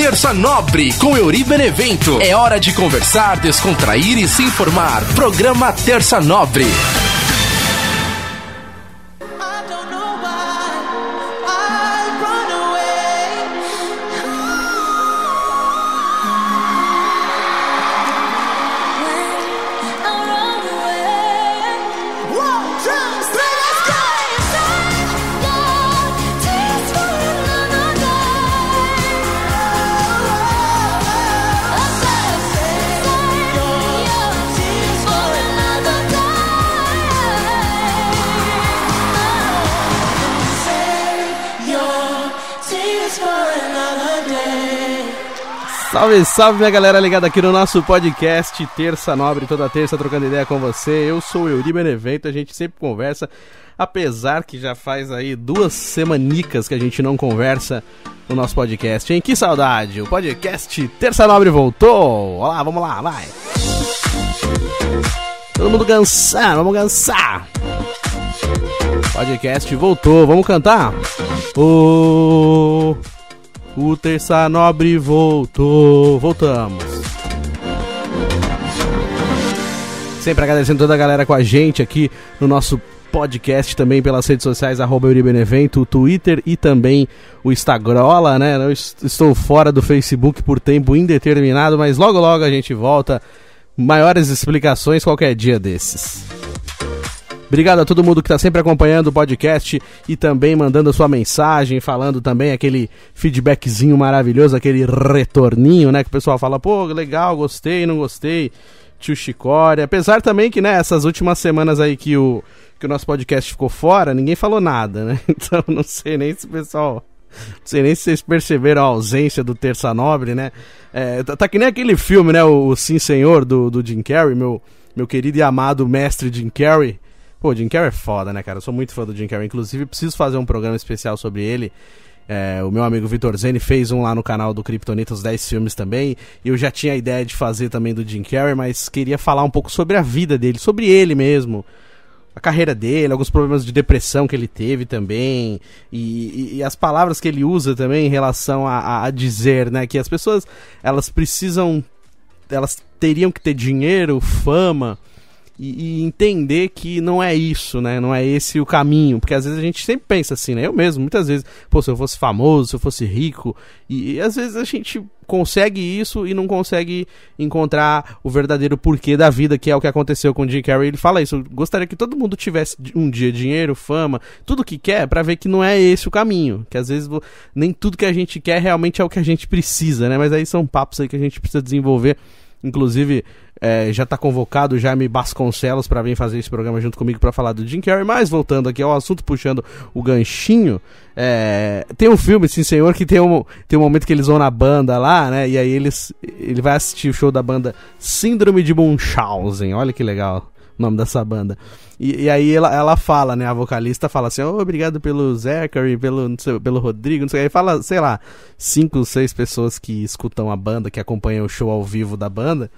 Terça Nobre com Euri Benevento. É hora de conversar, descontrair e se informar. Programa Terça Nobre. Salve, salve minha galera ligada aqui no nosso podcast Terça Nobre, toda terça trocando ideia com você. Eu sou o Euri Benevento, a gente sempre conversa, apesar que já faz aí 2 semanicas que a gente não conversa no nosso podcast, hein? Que saudade! O podcast Terça Nobre voltou! Olá, vamos lá, vai! Todo mundo cansado, vamos cansar! O podcast voltou, vamos cantar? O Terça Nobre voltou. Voltamos. Sempre agradecendo toda a galera com a gente aqui no nosso podcast, também pelas redes sociais, @EuriBenevento, o Twitter e também o Instagram, né? Eu estou fora do Facebook por tempo indeterminado, mas logo logo a gente volta. Maiores explicações qualquer dia desses. Obrigado a todo mundo que está sempre acompanhando o podcast e também mandando a sua mensagem, falando também aquele feedbackzinho maravilhoso, aquele retorninho, né? Que o pessoal fala, pô, legal, gostei, não gostei, tio Chicória. Apesar também que, né, essas últimas semanas aí que o nosso podcast ficou fora, ninguém falou nada, né? Então não sei nem se o pessoal... Não sei nem se vocês perceberam a ausência do Terça Nobre, né? Tá que nem aquele filme, né? O Sim Senhor, do Jim Carrey, meu querido e amado mestre Jim Carrey. Pô, Jim Carrey é foda, né, cara? Eu sou muito fã do Jim Carrey. Inclusive, preciso fazer um programa especial sobre ele. O meu amigo Vitor Zeni fez um lá no canal do Kryptonita, os 10 filmes também. E eu já tinha a ideia de fazer também do Jim Carrey, mas queria falar um pouco sobre a vida dele, sobre ele mesmo. A carreira dele, alguns problemas de depressão que ele teve também. E as palavras que ele usa também em relação a dizer, né? Que as pessoas, elas teriam que ter dinheiro, fama... E entender que não é isso, né? Não é esse o caminho. Porque às vezes a gente sempre pensa assim, né? Eu mesmo, muitas vezes, pô, se eu fosse famoso, se eu fosse rico. E às vezes a gente consegue isso e não consegue encontrar o verdadeiro porquê da vida, que é o que aconteceu com o Jim Carrey. Ele fala isso, eu gostaria que todo mundo tivesse um dia dinheiro, fama, tudo que quer, pra ver que não é esse o caminho. Que às vezes nem tudo que a gente quer realmente é o que a gente precisa, né? Mas aí são papos aí que a gente precisa desenvolver. Inclusive... já está convocado o Jaime Vasconcelos para vir fazer esse programa junto comigo para falar do Jim Carrey. Mas voltando aqui ao assunto, puxando o ganchinho, tem um filme, Sim Senhor, que tem um momento que eles vão na banda lá, né? E aí ele vai assistir o show da banda Síndrome de Munchausen. Olha que legal o nome dessa banda. E aí ela fala, né? A vocalista fala assim, obrigado pelo Zachary, pelo Rodrigo, não sei. Aí fala, sei lá, 5, 6 pessoas que escutam a banda, que acompanham o show ao vivo da banda.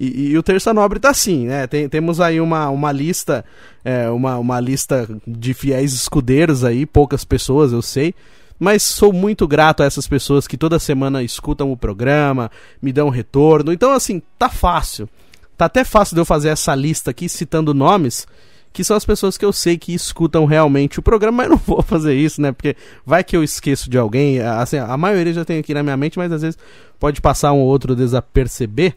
E o Terça Nobre tá assim, né? Temos aí uma lista, uma lista de fiéis escudeiros aí, poucas pessoas, eu sei. Mas sou muito grato a essas pessoas que toda semana escutam o programa, me dão retorno. Então, assim, tá fácil. Tá até fácil de eu fazer essa lista aqui, citando nomes, que são as pessoas que eu sei que escutam realmente o programa, mas não vou fazer isso, né? Porque vai que eu esqueço de alguém. Assim, a maioria já tem aqui na minha mente, mas às vezes pode passar um ou outro desaperceber.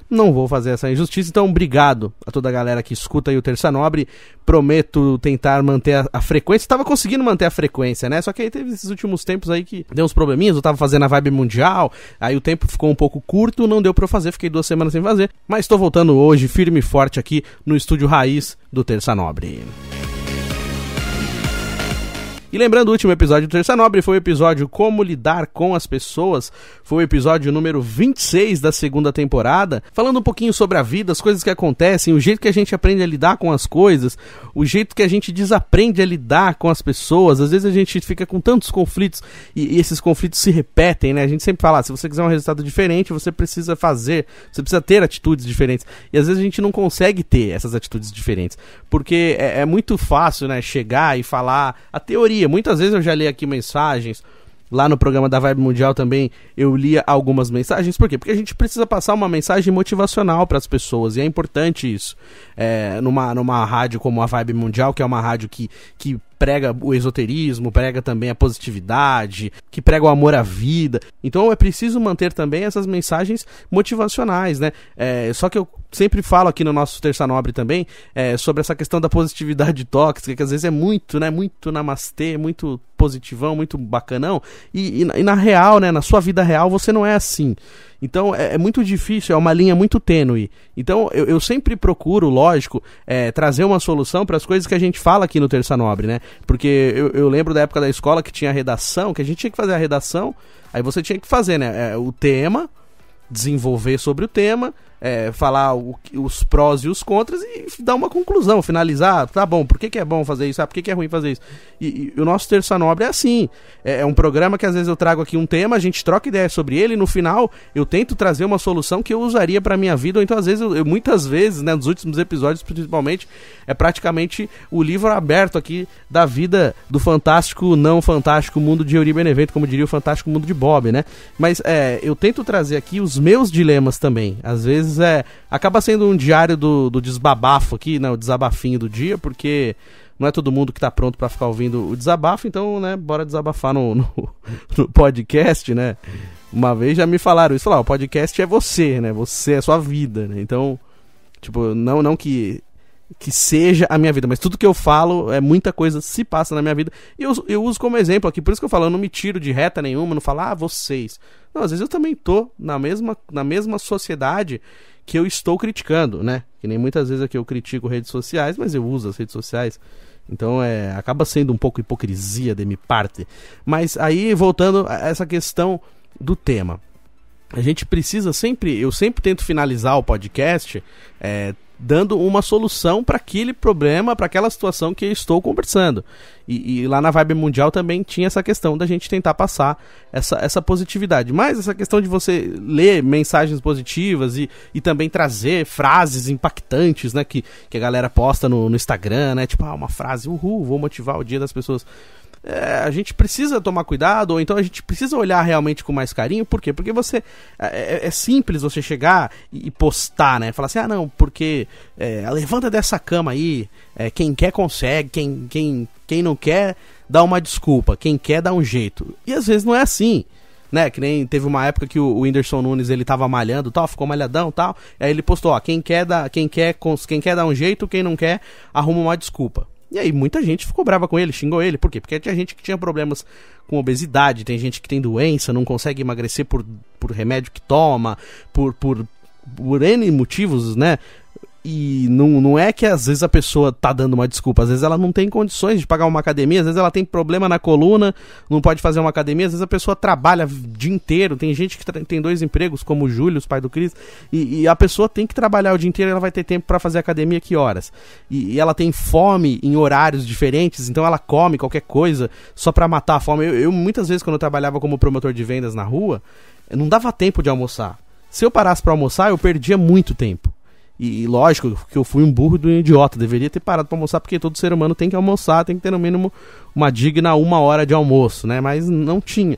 Não vou fazer essa injustiça, então obrigado a toda a galera que escuta aí o Terça Nobre. Prometo tentar manter a frequência. Tava conseguindo manter a frequência, né? Só que aí teve esses últimos tempos aí que deu uns probleminhas. Eu tava fazendo a vibe mundial, aí o tempo ficou um pouco curto, não deu pra eu fazer, fiquei 2 semanas sem fazer. Mas tô voltando hoje, firme e forte aqui no estúdio raiz do Terça Nobre. E lembrando, o último episódio do Terça Nobre foi o episódio Como Lidar com as Pessoas. Foi o episódio número 26 da 2ª temporada, falando um pouquinho sobre a vida, as coisas que acontecem, o jeito que a gente aprende a lidar com as coisas, o jeito que a gente desaprende a lidar com as pessoas. Às vezes a gente fica com tantos conflitos e esses conflitos se repetem, né? A gente sempre fala, se você quiser um resultado diferente, você precisa ter atitudes diferentes. E às vezes a gente não consegue ter essas atitudes diferentes, porque é muito fácil, né, chegar e falar a teoria. Muitas vezes eu já li aqui mensagens lá no programa da Vibe Mundial também eu lia algumas mensagens. Por quê? Porque a gente precisa passar uma mensagem motivacional para as pessoas, e é importante isso. Numa rádio como a Vibe Mundial, que é uma rádio que prega o esoterismo, prega também a positividade, que prega o amor à vida. Então é preciso manter também essas mensagens motivacionais, né? Só que eu sempre falo aqui no nosso Terça Nobre também sobre essa questão da positividade tóxica, que às vezes é muito, né? Muito namastê, muito positivão, muito bacanão. E na real, né? Na sua vida real, você não é assim. Então é muito difícil, é uma linha muito tênue. Então eu sempre procuro, lógico, trazer uma solução para as coisas que a gente fala aqui no Terça Nobre, né? Porque eu lembro da época da escola que tinha a redação, que a gente tinha que fazer a redação, aí você tinha que fazer, né? O tema, desenvolver sobre o tema, falar os prós e os contras e dar uma conclusão, finalizar, tá bom, por que é bom fazer isso, por que é ruim fazer isso. E o nosso Terça Nobre é assim, é um programa que às vezes eu trago aqui um tema, a gente troca ideia sobre ele e no final eu tento trazer uma solução que eu usaria pra minha vida, ou então às vezes, muitas vezes, né, nos últimos episódios principalmente, é praticamente o livro aberto aqui da vida do fantástico, não fantástico mundo de Euri Benevento, como diria o fantástico mundo de Bob, né? Mas eu tento trazer aqui os meus dilemas também, às vezes acaba sendo um diário do desabafo aqui, né, o desabafinho do dia, porque não é todo mundo que tá pronto pra ficar ouvindo o desabafo, então, né, bora desabafar no podcast, né. Uma vez já me falaram isso, o podcast é você, né, você é sua vida, né, então, tipo, não que seja a minha vida, mas tudo que eu falo, muita coisa se passa na minha vida, e eu uso como exemplo aqui, por isso que eu falo, eu não me tiro de reta nenhuma, não falo, vocês. Não, às vezes eu também tô na mesma sociedade que eu estou criticando, né? Que nem muitas vezes aqui eu critico redes sociais, mas eu uso as redes sociais. Então acaba sendo um pouco hipocrisia de minha parte. Mas aí, voltando a essa questão do tema. A gente precisa eu sempre tento finalizar o podcast dando uma solução para aquele problema, para aquela situação que eu estou conversando. E lá na Vibe Mundial também tinha essa questão da gente tentar passar essa positividade. Mas essa questão de você ler mensagens positivas e também trazer frases impactantes, né, que a galera posta no Instagram, né, tipo, uma frase, vou motivar o dia das pessoas. A gente precisa tomar cuidado, ou então a gente precisa olhar realmente com mais carinho. Por quê? Porque você é simples você chegar e postar, né? Falar assim, não, porque levanta dessa cama aí, quem quer consegue, quem não quer dá uma desculpa, quem quer dá um jeito. E às vezes não é assim, né? Que nem teve uma época que o Whindersson Nunes, ele tava malhando, tal, ficou malhadão, tal. Aí ele postou, quem quer dar um jeito, quem não quer arruma uma desculpa. E aí muita gente ficou brava com ele, xingou ele. Por quê? Porque tinha gente que tinha problemas com obesidade, tem gente que tem doença, não consegue emagrecer por remédio que toma, por N motivos, né? E não é que às vezes a pessoa tá dando uma desculpa, às vezes ela não tem condições de pagar uma academia, às vezes ela tem problema na coluna, não pode fazer uma academia, às vezes a pessoa trabalha o dia inteiro, tem gente que tem 2 empregos, como o Júlio, os pai do Cris, e a pessoa tem que trabalhar o dia inteiro, ela vai ter tempo pra fazer academia que horas? E ela tem fome em horários diferentes, então ela come qualquer coisa só pra matar a fome. Eu muitas vezes, quando eu trabalhava como promotor de vendas na rua, não dava tempo de almoçar. Se eu parasse pra almoçar, eu perdia muito tempo. E lógico que eu fui um burro do idiota, deveria ter parado pra almoçar, porque todo ser humano tem que almoçar, tem que ter no mínimo uma digna 1 hora de almoço, né? Mas não tinha.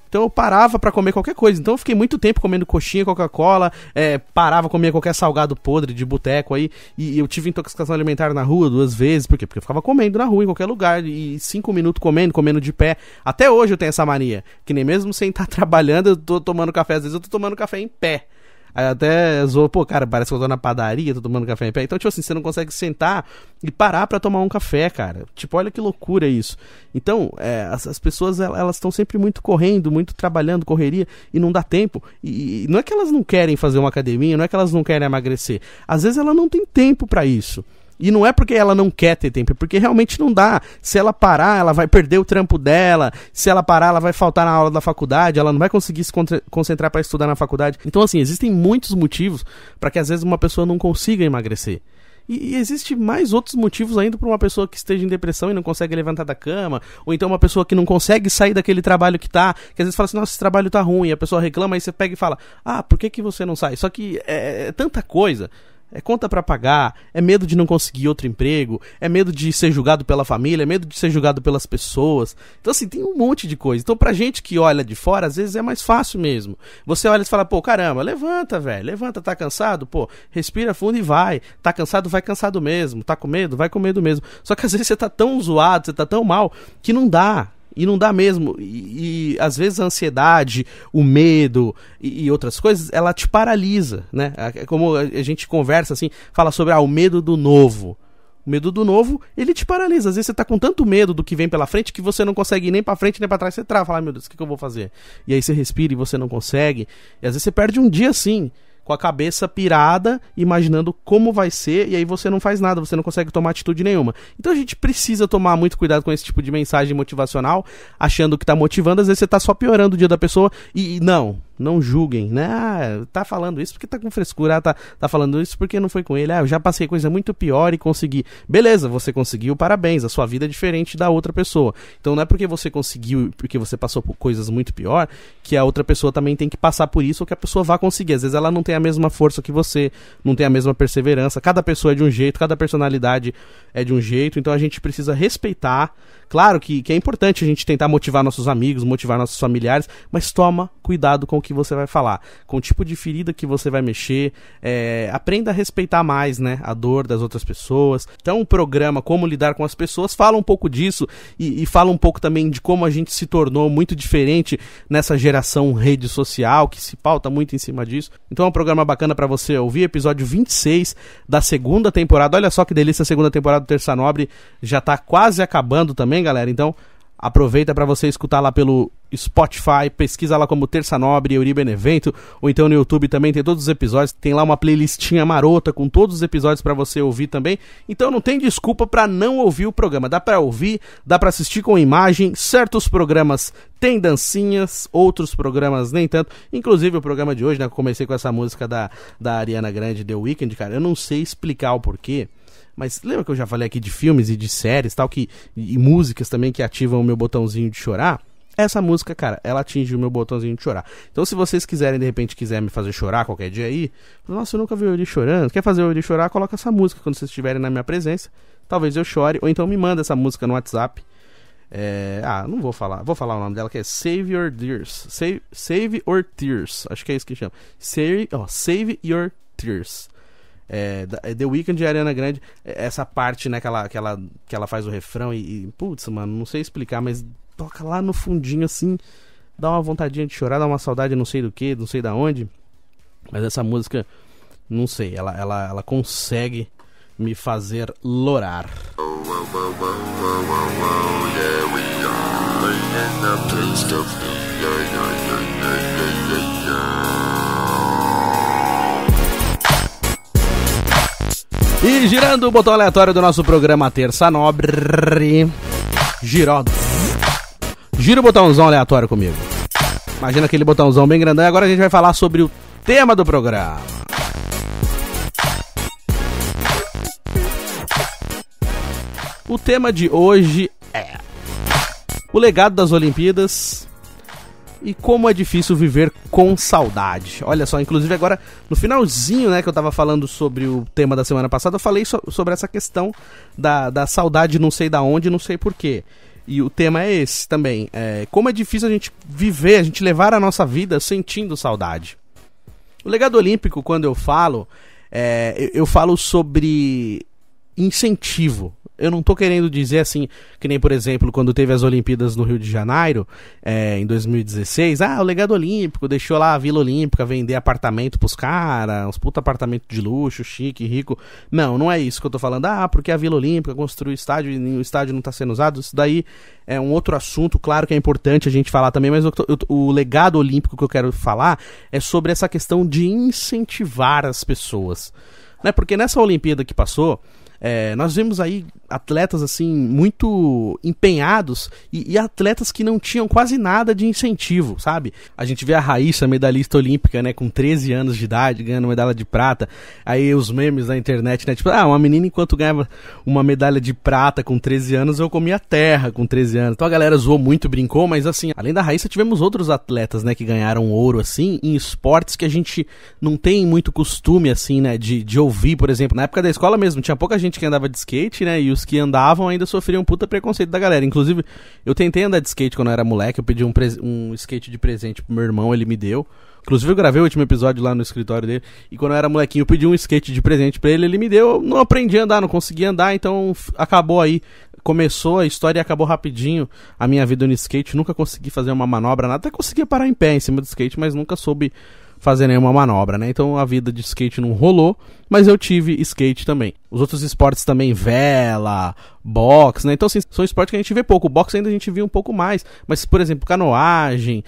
Então eu parava pra comer qualquer coisa. Então eu fiquei muito tempo comendo coxinha, Coca-Cola, parava, comia qualquer salgado podre de boteco aí, e eu tive intoxicação alimentar na rua 2 vezes. Por quê? Porque eu ficava comendo na rua, em qualquer lugar, e 5 minutos comendo de pé. Até hoje eu tenho essa mania, que nem mesmo sem estar trabalhando, eu tô tomando café, às vezes eu tô tomando café em pé. Aí até zoou, cara, parece que eu tô na padaria, tô tomando café em pé. Então, tipo assim, você não consegue sentar e parar pra tomar um café, cara. Tipo, olha que loucura isso. Então, as pessoas, elas estão sempre muito correndo, muito trabalhando, correria, e não dá tempo. E não é que elas não querem fazer uma academia, não é que elas não querem emagrecer. Às vezes ela não tem tempo pra isso. E não é porque ela não quer ter tempo, é porque realmente não dá. Se ela parar, ela vai perder o trampo dela. Se ela parar, ela vai faltar na aula da faculdade. Ela não vai conseguir se concentrar para estudar na faculdade. Então, assim, existem muitos motivos para que às vezes uma pessoa não consiga emagrecer. E existe mais outros motivos ainda para uma pessoa que esteja em depressão e não consegue levantar da cama, ou então uma pessoa que não consegue sair daquele trabalho que tá, que às vezes fala assim, nossa, esse trabalho tá ruim, e a pessoa reclama, aí você pega e fala, por que você não sai? Só que é tanta coisa. É conta pra pagar, é medo de não conseguir outro emprego, é medo de ser julgado pela família, é medo de ser julgado pelas pessoas. Então assim, tem um monte de coisa. Então pra gente que olha de fora, às vezes é mais fácil mesmo. Você olha e fala, pô, caramba, levanta, velho, levanta, tá cansado? Pô, respira fundo e vai. Tá cansado, vai cansado mesmo. Tá com medo? Vai com medo mesmo. Só que às vezes você tá tão zoado, você tá tão mal, que não dá. E não dá mesmo, e às vezes a ansiedade, o medo e outras coisas, ela te paralisa, né? Como a gente conversa assim, fala sobre o medo do novo. O medo do novo, ele te paralisa. Às vezes você tá com tanto medo do que vem pela frente que você não consegue ir nem pra frente nem pra trás. Você trava, fala, meu Deus, o que eu vou fazer? E aí você respira e você não consegue. E às vezes você perde um dia assim, com a cabeça pirada, imaginando como vai ser, e aí você não faz nada, você não consegue tomar atitude nenhuma. Então a gente precisa tomar muito cuidado com esse tipo de mensagem motivacional, achando que tá motivando, às vezes você tá só piorando o dia da pessoa, e não julguem, né? Tá falando isso porque tá com frescura, tá falando isso porque não foi com ele, eu já passei coisa muito pior e consegui. Beleza, você conseguiu, parabéns, a sua vida é diferente da outra pessoa. Então não é porque você conseguiu, porque você passou por coisas muito pior, que a outra pessoa também tem que passar por isso, ou que a pessoa vá conseguir. Às vezes ela não tem a mesma força que você, não tem a mesma perseverança, cada pessoa é de um jeito, cada personalidade é de um jeito, então a gente precisa respeitar. Claro que é importante a gente tentar motivar nossos amigos, motivar nossos familiares, mas toma cuidado com o que você vai falar, com o tipo de ferida que você vai mexer, aprenda a respeitar mais, né, a dor das outras pessoas. Então o programa Como Lidar com as Pessoas fala um pouco disso e fala um pouco também de como a gente se tornou muito diferente nessa geração rede social, que se pauta muito em cima disso. Então é um programa bacana para você ouvir, episódio 26 da segunda temporada. Olha só que delícia, a segunda temporada do Terça Nobre já tá quase acabando também, galera. Então aproveita para você escutar lá pelo Spotify, pesquisa lá como Terça Nobre, Euri Benevento, ou então no YouTube também tem todos os episódios, tem lá uma playlistinha marota com todos os episódios para você ouvir também. Então não tem desculpa para não ouvir o programa, dá para ouvir, dá para assistir com imagem. Certos programas tem dancinhas, outros programas nem tanto, inclusive o programa de hoje, né, eu comecei com essa música da Ariana Grande, The Weeknd, cara, eu não sei explicar o porquê. Mas lembra que eu já falei aqui de filmes e de séries tal, e músicas também que ativam o meu botãozinho de chorar? Essa música, cara, ela atinge o meu botãozinho de chorar. Então se vocês quiserem, de repente, me fazer chorar qualquer dia aí, nossa, eu nunca vi o Euri chorando, quer fazer o Euri chorar, coloca essa música quando vocês estiverem na minha presença, talvez eu chore, ou então me manda essa música no WhatsApp. Não vou falar, vou falar o nome dela, que é Save Your Tears, Save Your Tears, acho que é isso que chama, Save Your Tears. The Weeknd e Ariana Grande, essa parte, né, que ela faz o refrão e putz, mano, não sei explicar, mas toca lá no fundinho assim, dá uma vontadinha de chorar, dá uma saudade não sei do que, não sei da onde, mas essa música, não sei, ela consegue me fazer lorar. E girando o botão aleatório do nosso programa Terça Nobre, gira o botãozão aleatório comigo. Imagina aquele botãozão bem grandão. E agora a gente vai falar sobre o tema do programa. O tema de hoje é o legado das Olimpíadas e como é difícil viver com saudade. Olha só, inclusive agora no finalzinho, né, que eu tava falando sobre o tema da semana passada, eu falei sobre essa questão da saudade não sei da onde, não sei porquê. E o tema é esse também, como é difícil a gente viver, a gente levar a nossa vida sentindo saudade. O legado olímpico, quando eu falo sobre incentivo. Eu não tô querendo dizer assim, que nem, por exemplo, quando teve as Olimpíadas no Rio de Janeiro, em 2016, o legado olímpico deixou lá a Vila Olímpica vender apartamento pros caras, uns puta apartamento de luxo, chique, rico. Não é isso que eu tô falando. Porque a Vila Olímpica construiu o estádio e o estádio não tá sendo usado. Isso daí é um outro assunto, claro que é importante a gente falar também, mas o legado olímpico que eu quero falar é sobre essa questão de incentivar as pessoas. Né? Porque nessa Olimpíada que passou, Nós vemos aí atletas assim muito empenhados e atletas que não tinham quase nada de incentivo, sabe? A gente vê a Raíssa, medalhista olímpica, né, com 13 anos de idade, ganhando medalha de prata. Aí os memes na internet, né, tipo, uma menina enquanto ganhava uma medalha de prata com 13 anos, eu comia terra com 13 anos. Então a galera zoou muito, brincou, mas assim, além da Raíssa, tivemos outros atletas, né, que ganharam ouro, assim, em esportes que a gente não tem muito costume, assim, né, de ouvir, por exemplo. Na época da escola mesmo, tinha pouca gente que andava de skate, né, e os que andavam ainda sofriam um puta preconceito da galera. Inclusive, eu tentei andar de skate quando eu era moleque, eu pedi um skate de presente pro meu irmão, ele me deu. Inclusive, eu gravei o último episódio lá no escritório dele, e quando eu era molequinho, eu pedi um skate de presente pra ele, ele me deu, eu não aprendi a andar, não conseguia andar, então acabou aí. Começou a história e acabou rapidinho a minha vida no skate, nunca consegui fazer uma manobra, nada, até conseguia parar em pé em cima do skate, mas nunca soube fazer nenhuma manobra, né? Então a vida de skate não rolou, mas eu tive skate também. Os outros esportes também, vela, boxe, né? Então assim, são esportes que a gente vê pouco. O boxe ainda a gente vê um pouco mais, mas por exemplo, canoagem,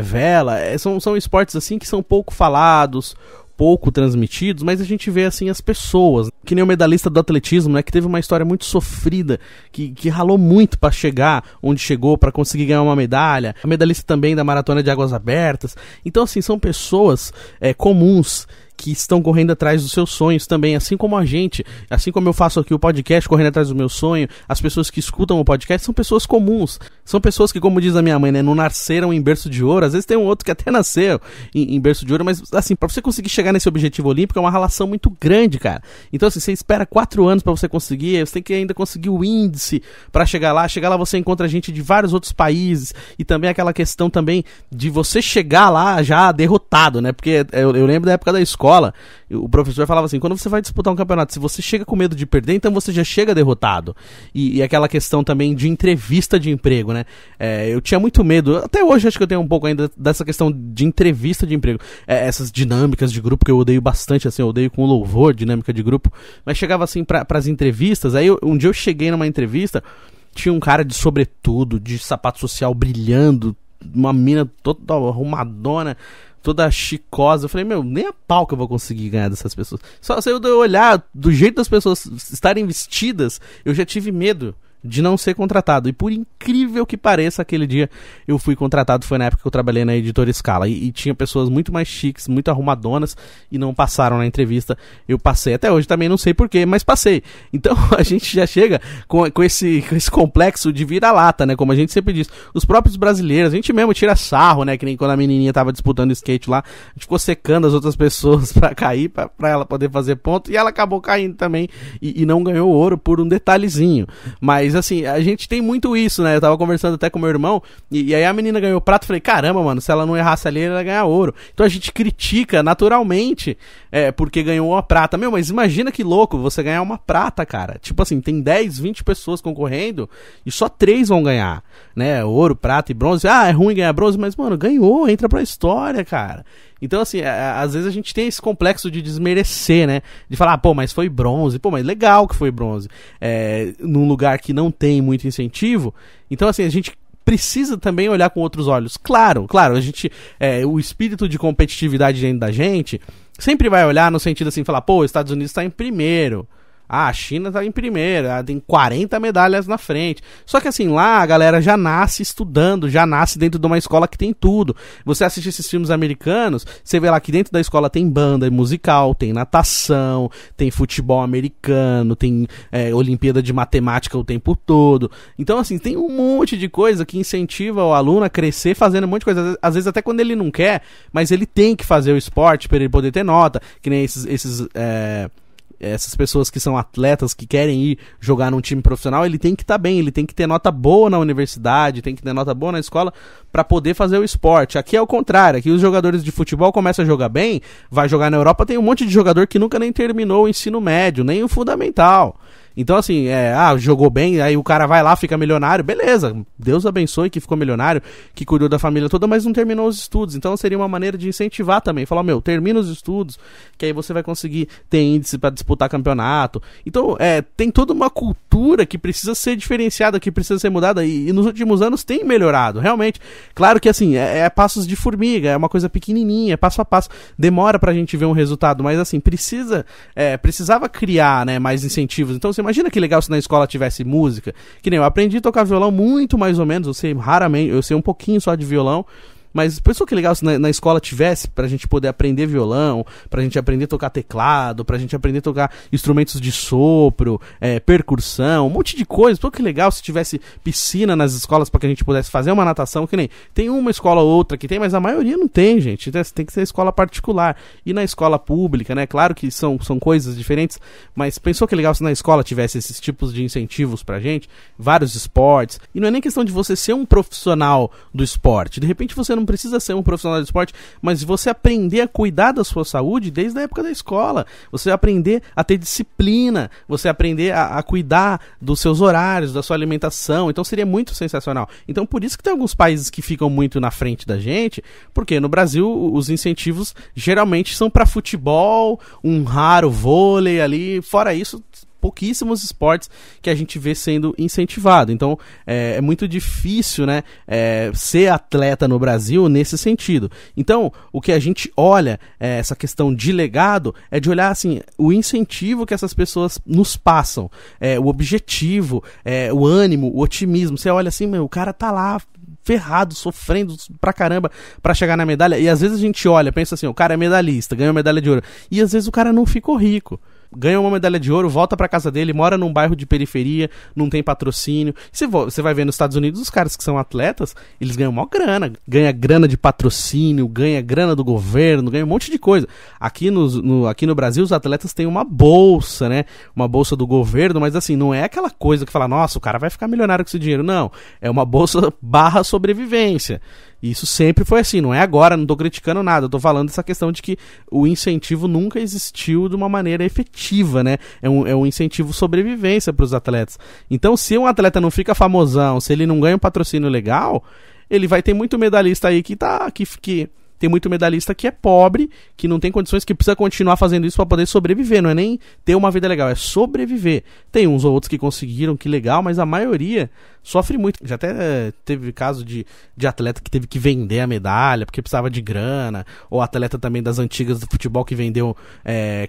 vela, são esportes assim que são pouco falados, pouco transmitidos, mas a gente vê assim as pessoas, que nem o medalhista do atletismo, né, que teve uma história muito sofrida, que ralou muito pra chegar onde chegou, pra conseguir ganhar uma medalha. A medalhista também da maratona de águas abertas. Então assim, são pessoas comuns que estão correndo atrás dos seus sonhos também, assim como a gente, assim como eu faço aqui o podcast correndo atrás do meu sonho. As pessoas que escutam o podcast são pessoas comuns, são pessoas que, como diz a minha mãe, né, não nasceram em berço de ouro. Às vezes tem um outro que até nasceu em berço de ouro, mas assim, pra você conseguir chegar nesse objetivo olímpico é uma relação muito grande, cara. Então assim, você espera 4 anos pra você conseguir, você tem que ainda conseguir o índice pra chegar lá você encontra gente de vários outros países, e também aquela questão também de você chegar lá já derrotado, né, porque eu lembro da época da escola, o professor falava assim, quando você vai disputar um campeonato, se você chega com medo de perder, então você já chega derrotado. E aquela questão também de entrevista de emprego, né? Eu tinha muito medo, até hoje acho que eu tenho um pouco ainda dessa questão de entrevista de emprego. Essas dinâmicas de grupo que eu odeio bastante, assim, eu odeio com louvor, dinâmica de grupo, mas chegava assim pras entrevistas, aí um dia eu cheguei numa entrevista, tinha um cara de sobretudo, de sapato social brilhando, uma mina toda arrumadona, toda chicosa. Eu falei, nem a pau que eu vou conseguir ganhar dessas pessoas. Só se eu olhar do jeito das pessoas estarem vestidas, eu já tive medo de não ser contratado. E por incrível que pareça, aquele dia eu fui contratado, foi na época que eu trabalhei na Editora Scala, e tinha pessoas muito mais chiques, muito arrumadonas, e não passaram na entrevista. Eu passei, até hoje também não sei porquê, mas passei. Então a gente já chega com esse complexo de vira-lata, né, como a gente sempre diz. Os próprios brasileiros, a gente mesmo tira sarro, né, que nem quando a menininha tava disputando skate lá, a gente ficou secando as outras pessoas pra cair, pra ela poder fazer ponto, e ela acabou caindo também, e não ganhou ouro por um detalhezinho. Mas assim, a gente tem muito isso, né? Eu tava conversando até com meu irmão, e aí a menina ganhou prata, falei, caramba, mano, se ela não errasse ali, ela ia ganhar ouro. Então a gente critica naturalmente, porque ganhou uma prata. Mas imagina que louco você ganhar uma prata, cara. Tipo assim, tem 10, 20 pessoas concorrendo, e só 3 vão ganhar, né? Ouro, prata e bronze. É ruim ganhar bronze, mas, mano, ganhou, entra pra história, cara. Então, assim, às vezes a gente tem esse complexo de desmerecer, né? De falar, mas foi bronze. Mas legal que foi bronze. Num lugar que não tem muito incentivo. Então, assim, a gente precisa também olhar com outros olhos. Claro, a gente... o espírito de competitividade dentro da gente sempre vai olhar no sentido assim, falar, os Estados Unidos está em primeiro. A China tá em primeiro, ela tem 40 medalhas na frente. Só que assim, lá a galera já nasce estudando, já nasce dentro de uma escola que tem tudo. Você assiste esses filmes americanos, você vê lá que dentro da escola tem banda musical, tem natação, tem futebol americano, tem Olimpíada de Matemática o tempo todo. Então assim, tem um monte de coisa que incentiva o aluno a crescer fazendo um monte de coisa. Às vezes até quando ele não quer, mas ele tem que fazer o esporte para ele poder ter nota. Que nem essas pessoas que são atletas, que querem ir jogar num time profissional, ele tem que estar bem, ele tem que ter nota boa na universidade, tem que ter nota boa na escola para poder fazer o esporte. Aqui é o contrário, aqui os jogadores de futebol começam a jogar bem, vai jogar na Europa, tem um monte de jogador que nunca nem terminou o ensino médio, nem o fundamental. Então, assim, jogou bem, aí o cara vai lá, fica milionário, beleza, Deus abençoe que ficou milionário, que cuidou da família toda, mas não terminou os estudos. Então seria uma maneira de incentivar também, falar, termina os estudos, que aí você vai conseguir ter índice para disputar campeonato. Então, tem toda uma cultura que precisa ser diferenciada, que precisa ser mudada, e nos últimos anos tem melhorado, realmente. Claro que, assim, passos de formiga, é uma coisa pequenininha, passo a passo, demora pra gente ver um resultado, mas, assim, precisava criar, né, mais incentivos. Então, você imagina que legal se na escola tivesse música, que nem eu aprendi a tocar violão muito mais ou menos, eu sei um pouquinho só de violão, mas pensou que legal se na escola tivesse pra gente poder aprender violão, pra gente aprender a tocar teclado, pra gente aprender a tocar instrumentos de sopro, percussão, um monte de coisa. Pô, que legal se tivesse piscina nas escolas pra que a gente pudesse fazer uma natação, que nem tem uma escola ou outra que tem, mas a maioria não tem, gente. Tem que ser escola particular. E na escola pública, né? Claro que são coisas diferentes, mas pensou que legal se na escola tivesse esses tipos de incentivos pra gente, vários esportes. E não é nem questão de você ser um profissional do esporte. De repente você não precisa ser um profissional de esporte, mas você aprender a cuidar da sua saúde desde a época da escola, você aprender a ter disciplina, você aprender a cuidar dos seus horários, da sua alimentação. Então seria muito sensacional. Então por isso que tem alguns países que ficam muito na frente da gente, porque no Brasil os incentivos geralmente são para futebol, um raro vôlei ali, fora isso pouquíssimos esportes que a gente vê sendo incentivado. Então é muito difícil, né, ser atleta no Brasil nesse sentido. Então o que a gente olha, essa questão de legado, é de olhar assim, o incentivo que essas pessoas nos passam, o objetivo, o ânimo, o otimismo. Você olha assim, o cara tá lá ferrado, sofrendo pra caramba pra chegar na medalha, e às vezes a gente olha, pensa assim, o cara é medalhista, ganhou medalha de ouro, e às vezes o cara não ficou rico, ganha uma medalha de ouro, volta pra casa dele, mora num bairro de periferia, não tem patrocínio. Você vai ver nos Estados Unidos, os caras que são atletas, eles ganham maior grana, ganha grana de patrocínio, ganha grana do governo, ganha um monte de coisa. Aqui no Brasil, os atletas têm uma bolsa, né, uma bolsa do governo, mas assim, não é aquela coisa que fala, nossa, o cara vai ficar milionário com esse dinheiro, não, é uma bolsa / sobrevivência. Isso sempre foi assim, não é agora, não tô criticando nada, eu tô falando dessa questão de que o incentivo nunca existiu de uma maneira efetiva, né? É um incentivo sobrevivência para os atletas. Então, se um atleta não fica famosão, se ele não ganha um patrocínio legal, ele vai ter muito medalhista aí que tem muito medalhista que é pobre, que não tem condições, que precisa continuar fazendo isso para poder sobreviver. Não é nem ter uma vida legal, é sobreviver. Tem uns ou outros que conseguiram, que legal, mas a maioria sofre muito. Já até teve caso de atleta que teve que vender a medalha porque precisava de grana, ou atleta também das antigas do futebol que vendeu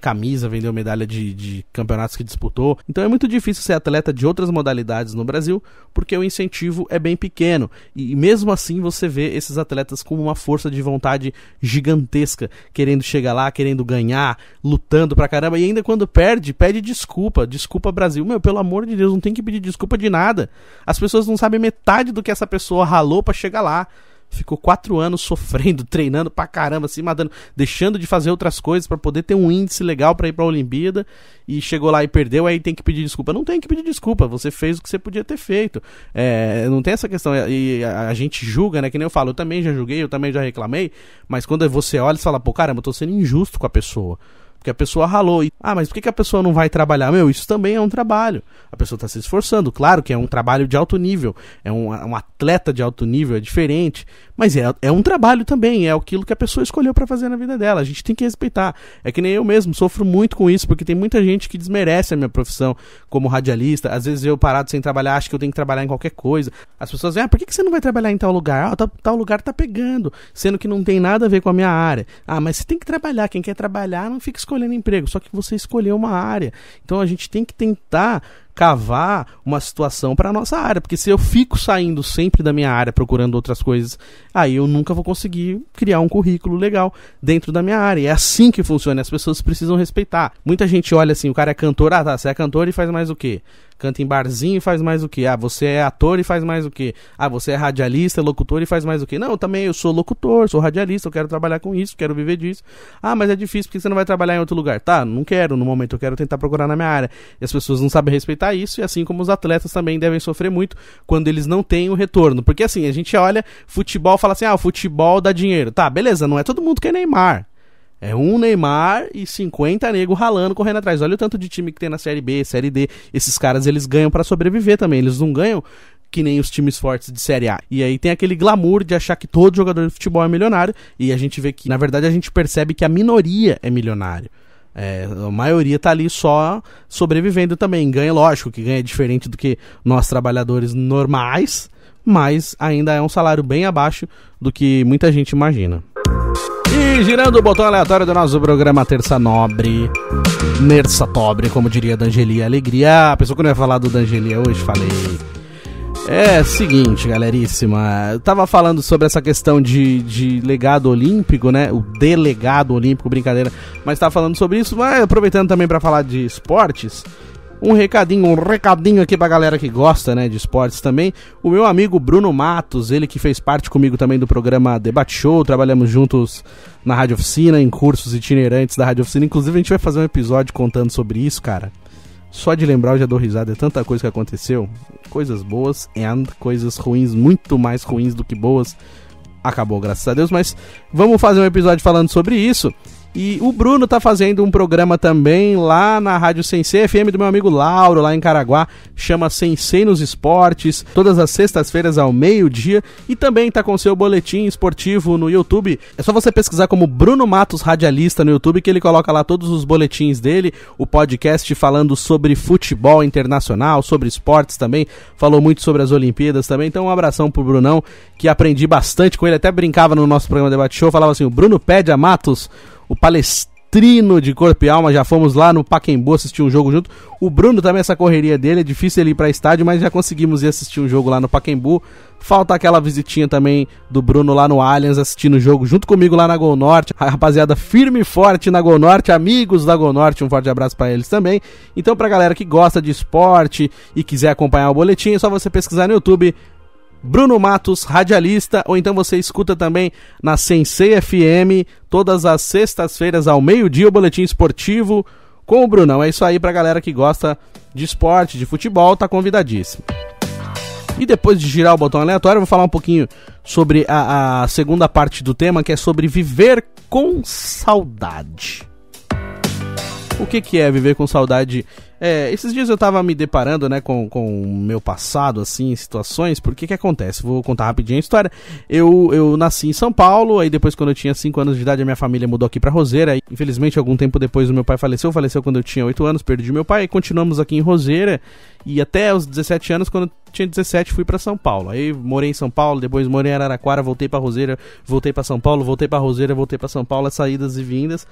camisa, vendeu medalha de campeonatos que disputou. Então é muito difícil ser atleta de outras modalidades no Brasil, porque o incentivo é bem pequeno, e mesmo assim você vê esses atletas com uma força de vontade gigantesca, querendo chegar lá, querendo ganhar, lutando pra caramba, e ainda quando pede desculpa Brasil. Pelo amor de Deus, não tem que pedir desculpa de nada. As pessoas não sabem metade do que essa pessoa ralou pra chegar lá. Ficou 4 anos sofrendo, treinando pra caramba, se matando, deixando de fazer outras coisas pra poder ter um índice legal pra ir pra Olimpíada, e chegou lá e perdeu, aí tem que pedir desculpa. Não tem que pedir desculpa, você fez o que você podia ter feito. Não tem essa questão, e a gente julga, né, que nem eu falo, eu também já julguei, eu também já reclamei, mas quando você olha e fala, pô, caramba, eu tô sendo injusto com a pessoa, porque a pessoa ralou. Mas por que a pessoa não vai trabalhar? Isso também é um trabalho. A pessoa está se esforçando. Claro que é um trabalho de alto nível. É um atleta de alto nível, é diferente. Mas é um trabalho também. É aquilo que a pessoa escolheu para fazer na vida dela. A gente tem que respeitar. É que nem eu mesmo, sofro muito com isso, porque tem muita gente que desmerece a minha profissão como radialista. Às vezes eu, parado sem trabalhar, acho que eu tenho que trabalhar em qualquer coisa. As pessoas dizem, por que você não vai trabalhar em tal lugar? Tal lugar tá pegando, sendo que não tem nada a ver com a minha área. Mas você tem que trabalhar. Quem quer trabalhar não fica escolhendo emprego, só que você escolheu uma área. Então a gente tem que tentar cavar uma situação para a nossa área, porque se eu fico saindo sempre da minha área procurando outras coisas, aí eu nunca vou conseguir criar um currículo legal dentro da minha área. É assim que funciona, as pessoas precisam respeitar. Muita gente olha assim, o cara é cantor, você é cantor e faz mais o quê? Canta em barzinho e faz mais o quê? Você é ator e faz mais o quê? Você é radialista, locutor e faz mais o quê? Não, também eu sou locutor, sou radialista, eu quero trabalhar com isso, quero viver disso. Mas é difícil porque você não vai trabalhar em outro lugar. Tá, não quero, no momento eu quero tentar procurar na minha área. E as pessoas não sabem respeitar isso, e assim como os atletas também devem sofrer muito quando eles não têm o retorno. Porque assim, a gente olha futebol e fala assim, o futebol dá dinheiro. Tá, beleza, não é todo mundo que é Neymar. É um Neymar e 50 nego ralando, correndo atrás. Olha o tanto de time que tem na Série B, Série D. Esses caras, eles ganham pra sobreviver também. Eles não ganham que nem os times fortes de Série A. E aí tem aquele glamour de achar que todo jogador de futebol é milionário. E a gente vê que, na verdade, a gente percebe que a minoria é milionário. A maioria tá ali só sobrevivendo também. Ganha, lógico, que ganha diferente do que nós trabalhadores normais, mas ainda é um salário bem abaixo do que muita gente imagina. E girando o botão aleatório do nosso programa Terça Nobre, Nerça Tobre, como diria D'Angeli Alegria. A pessoa que não ia falar do D'Angeli hoje, falei. É seguinte, galeríssima, eu tava falando sobre essa questão de legado olímpico, né, o delegado olímpico, brincadeira, mas tava falando sobre isso, mas aproveitando também pra falar de esportes, um recadinho aqui pra galera que gosta, né, de esportes também. O meu amigo Bruno Matos, ele que fez parte comigo também do programa Debate Show, trabalhamos juntos na Rádio Oficina, em cursos itinerantes da Rádio Oficina, inclusive a gente vai fazer um episódio contando sobre isso, cara. Só de lembrar eu já dou risada, é tanta coisa que aconteceu, coisas boas e coisas ruins, muito mais ruins do que boas, acabou, graças a Deus, mas vamos fazer um episódio falando sobre isso. E o Bruno tá fazendo um programa também lá na Rádio Sensei FM do meu amigo Lauro, lá em Caraguá, chama Sensei nos Esportes, todas as sextas-feiras ao meio-dia, e também tá com seu boletim esportivo no YouTube. É só você pesquisar como Bruno Matos Radialista no YouTube, que ele coloca lá todos os boletins dele, o podcast falando sobre futebol internacional, sobre esportes também, falou muito sobre as Olimpíadas também, então um abração pro Brunão, que aprendi bastante com ele, até brincava no nosso programa Debate Show, falava assim, o Bruno pede a Matos, o palestrino de corpo e alma, já fomos lá no Pacaembu assistir um jogo junto. O Bruno também, essa correria dele, é difícil ele ir pra estádio, mas já conseguimos ir assistir um jogo lá no Pacaembu. Falta aquela visitinha também do Bruno lá no Allianz, assistindo o jogo junto comigo lá na Gol Norte. A rapaziada firme e forte na Gol Norte, amigos da Gol Norte, um forte abraço pra eles também. Então pra galera que gosta de esporte e quiser acompanhar o boletim, é só você pesquisar no YouTube Bruno Matos, radialista, ou então você escuta também na Sensei FM, todas as sextas-feiras ao meio-dia, o boletim esportivo com o Brunão. É isso aí pra galera que gosta de esporte, de futebol, tá convidadíssimo. E depois de girar o botão aleatório, eu vou falar um pouquinho sobre a segunda parte do tema, que é sobre viver com saudade. O que é viver com saudade? Esses dias eu tava me deparando, né, com o meu passado, assim, em situações, porque que acontece? Vou contar rapidinho a história. Eu nasci em São Paulo, aí depois quando eu tinha 5 anos de idade a minha família mudou aqui pra Roseira, aí infelizmente algum tempo depois o meu pai faleceu quando eu tinha 8 anos, perdi meu pai, e continuamos aqui em Roseira, e até os 17 anos, quando eu tinha 17, fui pra São Paulo. Aí morei em São Paulo, depois morei em Araraquara, voltei pra Roseira, voltei pra São Paulo, voltei pra Roseira, voltei pra São Paulo, as saídas e vindas.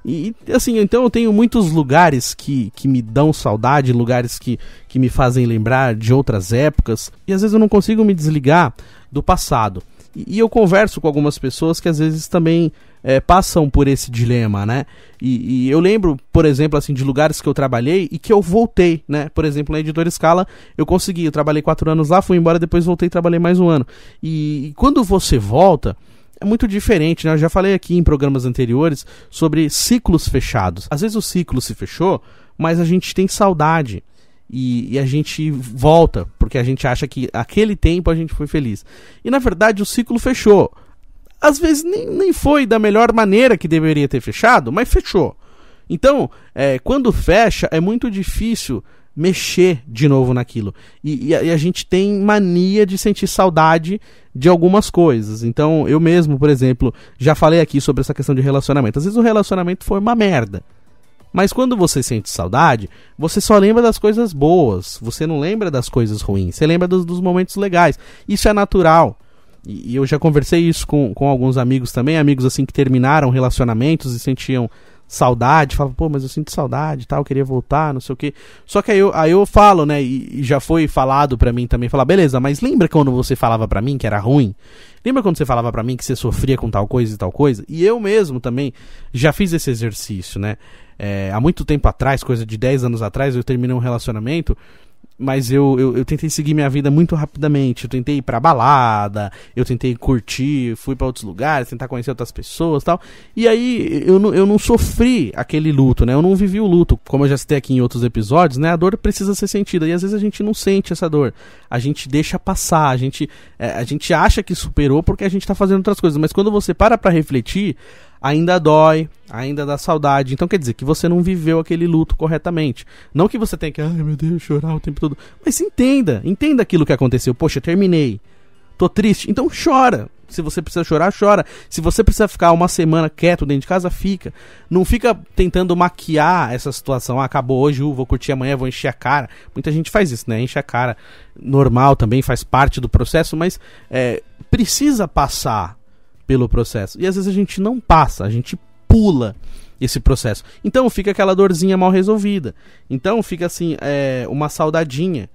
E assim, então eu tenho muitos lugares que me dão saudade, lugares que me fazem lembrar de outras épocas, e às vezes eu não consigo me desligar do passado. E eu converso com algumas pessoas que às vezes também passam por esse dilema, né? E eu lembro, por exemplo, assim, de lugares que eu trabalhei e que eu voltei, né? Por exemplo, na Editora Scala, eu trabalhei 4 anos lá, fui embora, depois voltei e trabalhei mais 1 ano. E quando você volta, é muito diferente, né? Eu já falei aqui em programas anteriores sobre ciclos fechados. Às vezes o ciclo se fechou, mas a gente tem saudade. E a gente volta, porque a gente acha que aquele tempo a gente foi feliz. E na verdade o ciclo fechou. Às vezes nem foi da melhor maneira que deveria ter fechado, mas fechou. Então, quando fecha, é muito difícil mexer de novo naquilo. E a gente tem mania de sentir saudade de algumas coisas. Então, eu mesmo, por exemplo, já falei aqui sobre essa questão de relacionamento. Às vezes o relacionamento foi uma merda. Mas quando você sente saudade, você só lembra das coisas boas. Você não lembra das coisas ruins. Você lembra dos momentos legais. Isso é natural. E eu já conversei isso com alguns amigos também. Amigos assim que terminaram relacionamentos e sentiam saudade. Falavam, pô, mas eu sinto saudade e tal, eu queria voltar, não sei o quê. Só que aí eu falo, né, e já foi falado pra mim também. Falar, beleza, mas lembra quando você falava pra mim que era ruim? Lembra quando você falava pra mim que você sofria com tal coisa e tal coisa? E eu mesmo também já fiz esse exercício, né? Há muito tempo atrás, coisa de 10 anos atrás, eu terminei um relacionamento, mas eu tentei seguir minha vida muito rapidamente. Eu tentei ir pra balada, eu tentei curtir, fui pra outros lugares, tentar conhecer outras pessoas e tal. E aí eu não sofri aquele luto, né? Eu não vivi o luto, como eu já citei aqui em outros episódios, né? A dor precisa ser sentida e às vezes a gente não sente essa dor. A gente deixa passar, a gente acha que superou porque a gente tá fazendo outras coisas. Mas quando você para pra refletir, ainda dói, ainda dá saudade. Então quer dizer que você não viveu aquele luto corretamente. Não que você tenha que, ai meu Deus, chorar o tempo todo. Mas entenda aquilo que aconteceu. Poxa, eu terminei, tô triste, então chora. Se você precisa chorar, chora. Se você precisa ficar uma semana quieto dentro de casa, fica. Não fica tentando maquiar essa situação. Ah, acabou hoje, vou curtir amanhã, vou encher a cara. Muita gente faz isso, né? Enche a cara. Normal também, faz parte do processo, mas precisa passar pelo processo. E às vezes a gente não passa, a gente pula esse processo. Então fica aquela dorzinha mal resolvida. Então fica assim, uma saudadinha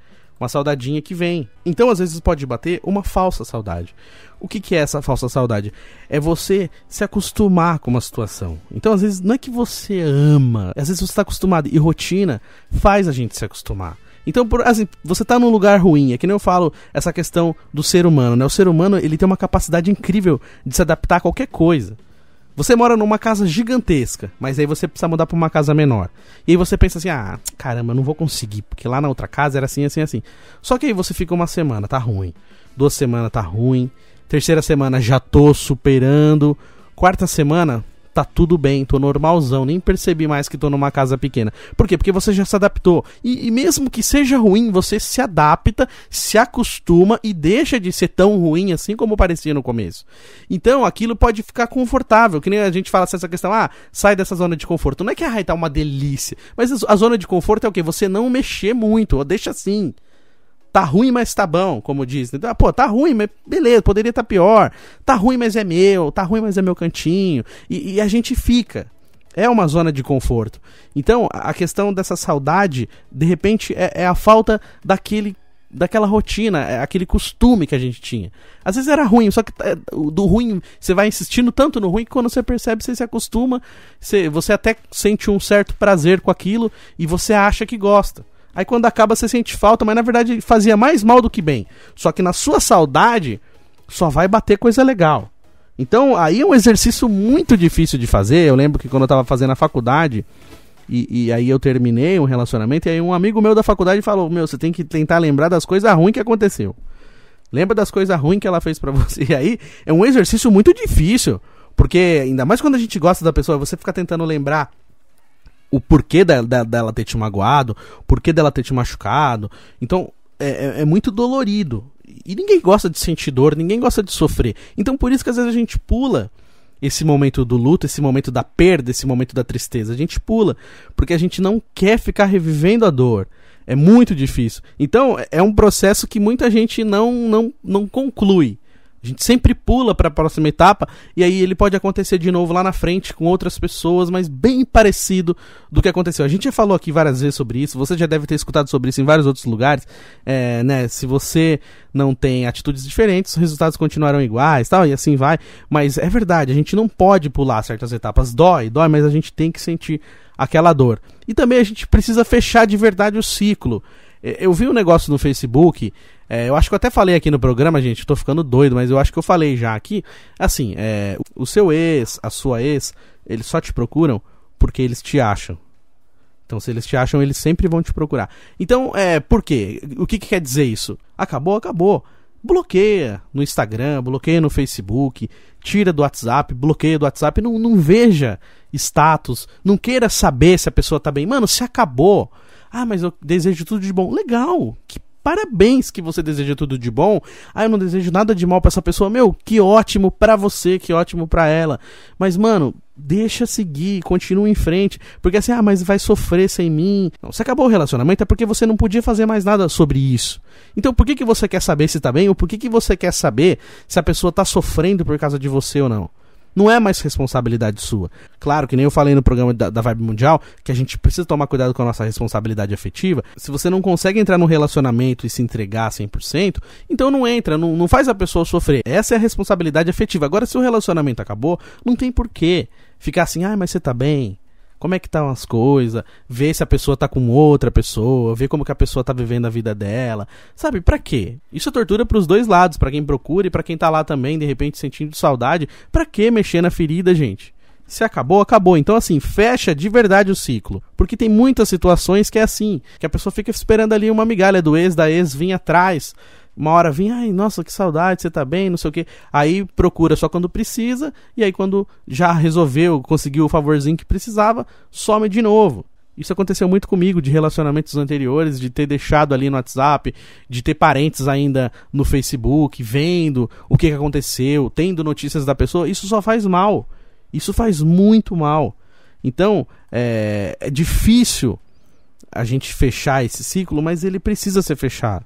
que vem. Então às vezes pode bater uma falsa saudade. O que é essa falsa saudade? É você se acostumar com uma situação. Então às vezes não é que você ama, às vezes você está acostumado, e rotina faz a gente se acostumar. Então, assim, você tá num lugar ruim, é que nem eu falo essa questão do ser humano, né? O ser humano, ele tem uma capacidade incrível de se adaptar a qualquer coisa. Você mora numa casa gigantesca, mas aí você precisa mudar pra uma casa menor. E aí você pensa assim, ah, caramba, eu não vou conseguir, porque lá na outra casa era assim, assim, assim. Só que aí você fica uma semana, tá ruim. 2 semanas tá ruim. 3ª semana já tô superando. 4ª semana, tá tudo bem, tô normalzão, nem percebi mais que tô numa casa pequena. Por quê? Porque você já se adaptou. E mesmo que seja ruim, você se adapta, se acostuma e deixa de ser tão ruim assim como parecia no começo. Então aquilo pode ficar confortável, que nem a gente fala essa questão, sai dessa zona de conforto. Não é que tá uma delícia, mas a zona de conforto é o quê? Você não mexer muito, ou deixa assim. Tá ruim, mas tá bom, como diz. Então, tá ruim, mas beleza, poderia estar pior. Tá ruim, mas é meu. Tá ruim, mas é meu cantinho. E a gente fica. É uma zona de conforto. Então, a questão dessa saudade, de repente, é a falta daquela rotina, aquele costume que a gente tinha. Às vezes era ruim, só que do ruim, você vai insistindo tanto no ruim que quando você percebe, você se acostuma, você até sente um certo prazer com aquilo e você acha que gosta. Aí quando acaba você sente falta, mas na verdade fazia mais mal do que bem. Só que na sua saudade só vai bater coisa legal. Então aí é um exercício muito difícil de fazer. Eu lembro que quando eu tava fazendo a faculdade, e aí eu terminei um relacionamento, e aí um amigo meu da faculdade falou, você tem que tentar lembrar das coisas ruins que aconteceu. Lembra das coisas ruins que ela fez pra você. E aí é um exercício muito difícil. Porque ainda mais quando a gente gosta da pessoa, você fica tentando lembrar o porquê dela ter te magoado, o porquê dela ter te machucado. Então é muito dolorido. E ninguém gosta de sentir dor, ninguém gosta de sofrer. Então por isso que às vezes a gente pula esse momento do luto, esse momento da perda, esse momento da tristeza. A gente pula, porque a gente não quer ficar revivendo a dor. É muito difícil. Então é um processo que muita gente não conclui. A gente sempre pula para a próxima etapa e aí ele pode acontecer de novo lá na frente com outras pessoas, mas bem parecido do que aconteceu. A gente já falou aqui várias vezes sobre isso, você já deve ter escutado sobre isso em vários outros lugares, né? Se você não tem atitudes diferentes, os resultados continuarão iguais, tal, e assim vai. Mas é verdade, a gente não pode pular certas etapas. Dói, mas a gente tem que sentir aquela dor. E também a gente precisa fechar de verdade o ciclo. Eu vi um negócio no Facebook, eu acho que eu até falei aqui no programa, gente, tô ficando doido, mas eu acho que eu falei já aqui, assim, o seu ex, a sua ex, eles só te procuram porque eles te acham. Então se eles te acham, eles sempre vão te procurar. Então, por quê? O que quer dizer isso? Acabou. Bloqueia no Instagram, bloqueia no Facebook, tira do WhatsApp, bloqueia do WhatsApp, não veja status, não queira saber se a pessoa tá bem. Mano, se acabou. Mas eu desejo tudo de bom. Legal, que parabéns que você deseja tudo de bom. Eu não desejo nada de mal pra essa pessoa. Que ótimo pra você, que ótimo pra ela. Mas, mano, deixa seguir, continua em frente. Porque assim, mas vai sofrer sem mim. Não, se acabou o relacionamento é porque você não podia fazer mais nada sobre isso. Então por que você quer saber se tá bem? Ou por que você quer saber se a pessoa tá sofrendo por causa de você ou não? Não é mais responsabilidade sua. Claro que nem eu falei no programa da Vibe Mundial, que a gente precisa tomar cuidado com a nossa responsabilidade afetiva. Se você não consegue entrar num relacionamento e se entregar 100%, então não entra, não faz a pessoa sofrer. Essa é a responsabilidade afetiva. Agora, se o relacionamento acabou, não tem porquê ficar assim, mas você tá bem? Como é que estão as coisas? Ver se a pessoa tá com outra pessoa, ver como que a pessoa tá vivendo a vida dela. Sabe, pra quê? Isso é tortura pros dois lados, pra quem procura e pra quem tá lá também, de repente, sentindo saudade. Pra que mexer na ferida, gente? Se acabou, acabou. Então, assim, fecha de verdade o ciclo. Porque tem muitas situações que é assim, que a pessoa fica esperando ali uma migalha do ex, da ex vir atrás, Uma hora vem, ai, nossa, que saudade, você tá bem, não sei o quê. Aí procura só quando precisa, e aí quando já resolveu, conseguiu o favorzinho que precisava, some de novo. Isso aconteceu muito comigo, de relacionamentos anteriores, de ter deixado ali no WhatsApp, de ter parentes ainda no Facebook, vendo o que aconteceu, tendo notícias da pessoa. Isso só faz mal. Isso faz muito mal. Então, é difícil a gente fechar esse ciclo, mas ele precisa ser fechado.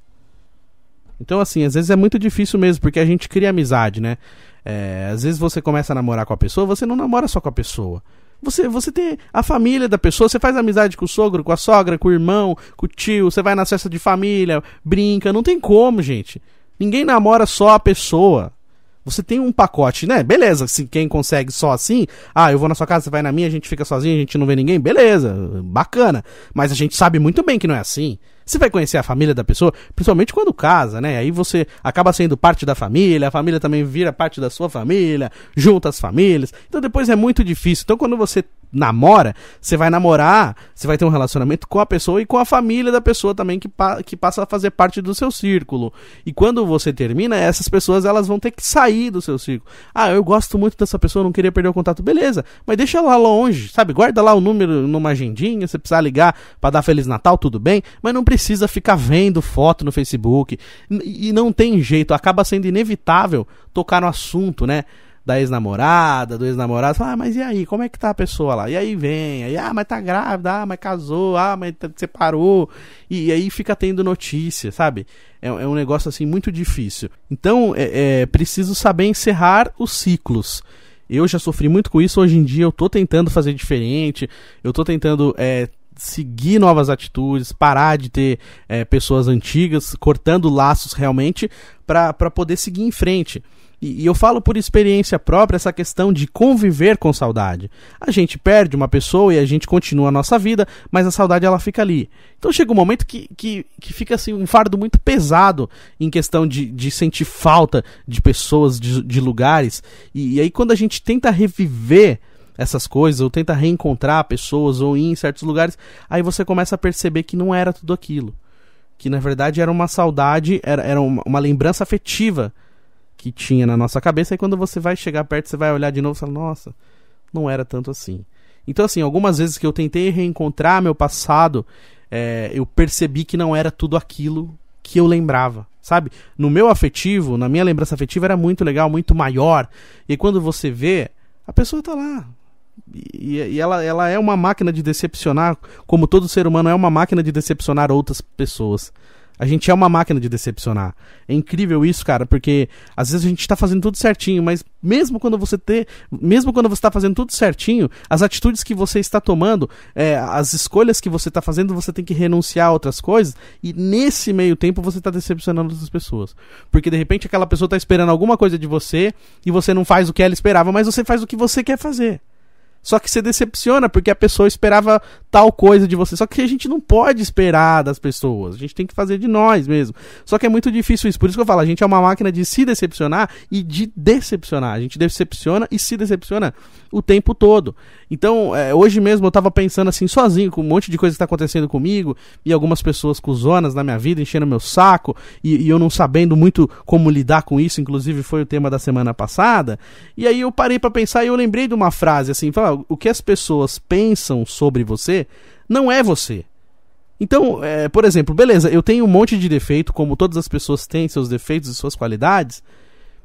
Então, assim, às vezes é muito difícil mesmo, porque a gente cria amizade, né? Às vezes você começa a namorar com a pessoa, você não namora só com a pessoa. Você tem a família da pessoa, você faz amizade com o sogro, com a sogra, com o irmão, com o tio, você vai na festa de família, brinca, não tem como, gente. Ninguém namora só a pessoa. Você tem um pacote, né? Beleza, se quem consegue só assim, eu vou na sua casa, você vai na minha, a gente fica sozinho, a gente não vê ninguém, beleza, bacana. Mas a gente sabe muito bem que não é assim. Você vai conhecer a família da pessoa, principalmente quando casa, né? Aí você acaba sendo parte da família, a família também vira parte da sua família, junta as famílias. Então depois é muito difícil. Então quando você namora, você vai namorar, você vai ter um relacionamento com a pessoa e com a família da pessoa também que passa a fazer parte do seu círculo. E quando você termina, essas pessoas elas vão ter que sair do seu círculo. Eu gosto muito dessa pessoa, não queria perder o contato. Beleza, mas deixa ela longe, sabe? Guarda lá o número numa agendinha, se precisar ligar pra dar Feliz Natal, tudo bem, mas não precisa ficar vendo foto no Facebook. E não tem jeito, acaba sendo inevitável tocar no assunto, né? Da ex-namorada, do ex-namorado, fala, mas e aí, como é que tá a pessoa lá? E aí vem, mas tá grávida, mas casou, mas separou, e aí fica tendo notícia, sabe? É um negócio assim muito difícil. Então, é preciso saber encerrar os ciclos. Eu já sofri muito com isso, hoje em dia eu tô tentando fazer diferente, eu tô tentando seguir novas atitudes, parar de ter pessoas antigas, cortando laços realmente, para poder seguir em frente. E eu falo por experiência própria essa questão de conviver com saudade. A gente perde uma pessoa e a gente continua a nossa vida, mas a saudade ela fica ali. Então chega um momento que fica assim um fardo muito pesado em questão de sentir falta de pessoas, de lugares. E aí quando a gente tenta reviver essas coisas, ou tenta reencontrar pessoas, ou ir em certos lugares, aí você começa a perceber que não era tudo aquilo. Que na verdade era uma saudade, era uma lembrança afetiva que tinha na nossa cabeça, e quando você vai chegar perto, você vai olhar de novo e fala, nossa, não era tanto assim. Então assim, algumas vezes que eu tentei reencontrar meu passado, eu percebi que não era tudo aquilo que eu lembrava, sabe? No meu afetivo, na minha lembrança afetiva era muito legal, muito maior, e quando você vê, a pessoa tá lá. E ela é uma máquina de decepcionar, como todo ser humano é uma máquina de decepcionar outras pessoas. A gente é uma máquina de decepcionar. É incrível isso, cara, porque às vezes a gente tá fazendo tudo certinho, mas mesmo quando você tá fazendo tudo certinho, as atitudes que você está tomando, as escolhas que você tá fazendo, você tem que renunciar a outras coisas, e nesse meio tempo você tá decepcionando outras pessoas. Porque de repente aquela pessoa tá esperando alguma coisa de você, e você não faz o que ela esperava, mas você faz o que você quer fazer. Só que você decepciona porque a pessoa esperava tal coisa de você. Só que a gente não pode esperar das pessoas. A gente tem que fazer de nós mesmo. Só que é muito difícil isso. Por isso que eu falo, a gente é uma máquina de se decepcionar e de decepcionar. A gente decepciona e se decepciona o tempo todo. Então, hoje mesmo eu tava pensando assim, sozinho, com um monte de coisa que tá acontecendo comigo, e algumas pessoas cuzonas na minha vida, enchendo meu saco, e eu não sabendo muito como lidar com isso, inclusive foi o tema da semana passada. E aí eu parei pra pensar e eu lembrei de uma frase assim, o que as pessoas pensam sobre você não é você. Então, por exemplo, beleza, eu tenho um monte de defeito, como todas as pessoas têm seus defeitos e suas qualidades,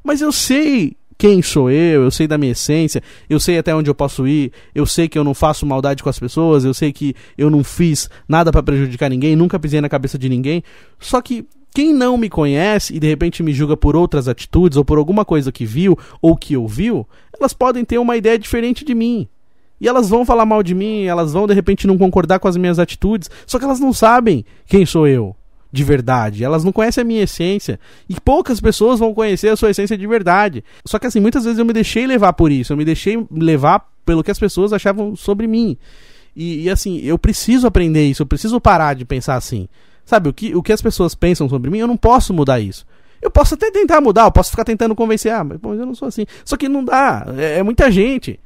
mas eu sei quem sou eu sei da minha essência, eu sei até onde eu posso ir, eu sei que eu não faço maldade com as pessoas, eu sei que eu não fiz nada pra prejudicar ninguém, nunca pisei na cabeça de ninguém. Só que quem não me conhece e de repente me julga por outras atitudes ou por alguma coisa que viu ou que ouviu, elas podem ter uma ideia diferente de mim. E elas vão falar mal de mim, elas vão de repente não concordar com as minhas atitudes, só que elas não sabem quem sou eu de verdade, elas não conhecem a minha essência, e poucas pessoas vão conhecer a sua essência de verdade. Só que assim, muitas vezes eu me deixei levar por isso, eu me deixei levar pelo que as pessoas achavam sobre mim, e assim, eu preciso aprender isso, eu preciso parar de pensar assim, sabe, o que as pessoas pensam sobre mim, eu não posso mudar isso. Eu posso até tentar mudar, eu posso ficar tentando convencer, mas eu não sou assim, só que não dá, é muita gente.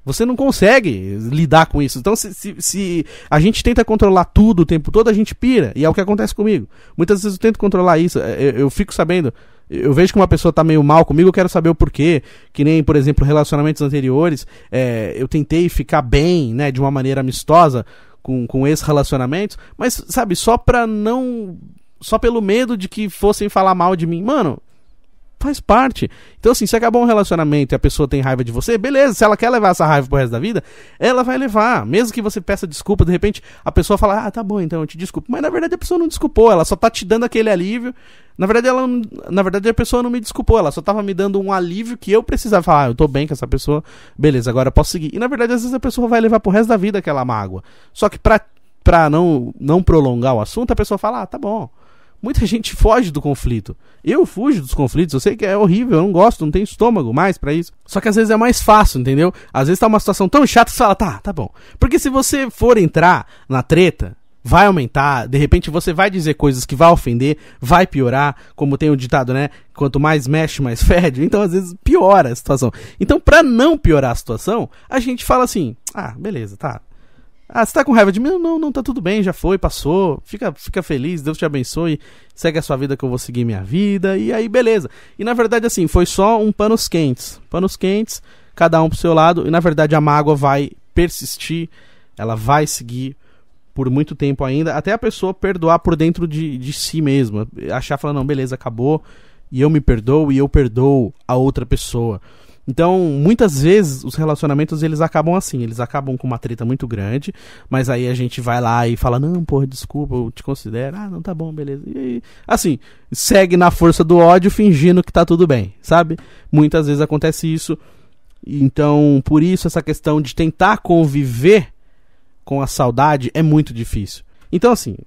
Você não consegue lidar com isso. Então, se a gente tenta controlar tudo o tempo todo, a gente pira. E é o que acontece comigo. Muitas vezes eu tento controlar isso. Eu fico sabendo... Eu vejo que uma pessoa tá meio mal comigo, eu quero saber o porquê. Que nem, por exemplo, relacionamentos anteriores. Eu tentei ficar bem, né? De uma maneira amistosa com esses relacionamentos. Mas, sabe, só pelo medo de que fossem falar mal de mim. Mano... Faz parte. Então assim, se acabou um relacionamento e a pessoa tem raiva de você, beleza, se ela quer levar essa raiva pro resto da vida, ela vai levar, mesmo que você peça desculpa, de repente a pessoa fala, tá bom, então eu te desculpo, mas na verdade a pessoa não desculpou, ela só tá te dando aquele alívio, na verdade a pessoa não me desculpou, ela só tava me dando um alívio que eu precisava falar, eu tô bem com essa pessoa, beleza, agora eu posso seguir, e na verdade às vezes a pessoa vai levar pro resto da vida aquela mágoa, só que pra não prolongar o assunto, a pessoa fala, tá bom. Muita gente foge do conflito. Eu fujo dos conflitos, eu sei que é horrível, eu não gosto, não tenho estômago mais pra isso. Só que às vezes é mais fácil, entendeu? Às vezes tá uma situação tão chata que você fala, tá bom. Porque se você for entrar na treta, vai aumentar, de repente você vai dizer coisas que vai ofender, vai piorar, como tem o ditado, né? Quanto mais mexe, mais fede. Então às vezes piora a situação. Então pra não piorar a situação, a gente fala assim, beleza, tá. Você tá com raiva de mim? Não, tá tudo bem, já foi, passou, fica feliz, Deus te abençoe, segue a sua vida que eu vou seguir minha vida, e aí beleza. E na verdade assim, foi só um panos quentes, cada um pro seu lado, e na verdade a mágoa vai persistir, ela vai seguir por muito tempo ainda, até a pessoa perdoar por dentro de si mesma, achar, falar, não, beleza, acabou, e eu me perdoo, e eu perdoo a outra pessoa. Então, muitas vezes, os relacionamentos, eles acabam assim, eles acabam com uma treta muito grande, mas aí a gente vai lá e fala, não, porra, desculpa, eu te considero, não, tá bom, beleza. E aí, assim, segue na força do ódio, fingindo que tá tudo bem, sabe? Muitas vezes acontece isso, então, por isso, essa questão de tentar conviver com a saudade é muito difícil. Então, assim,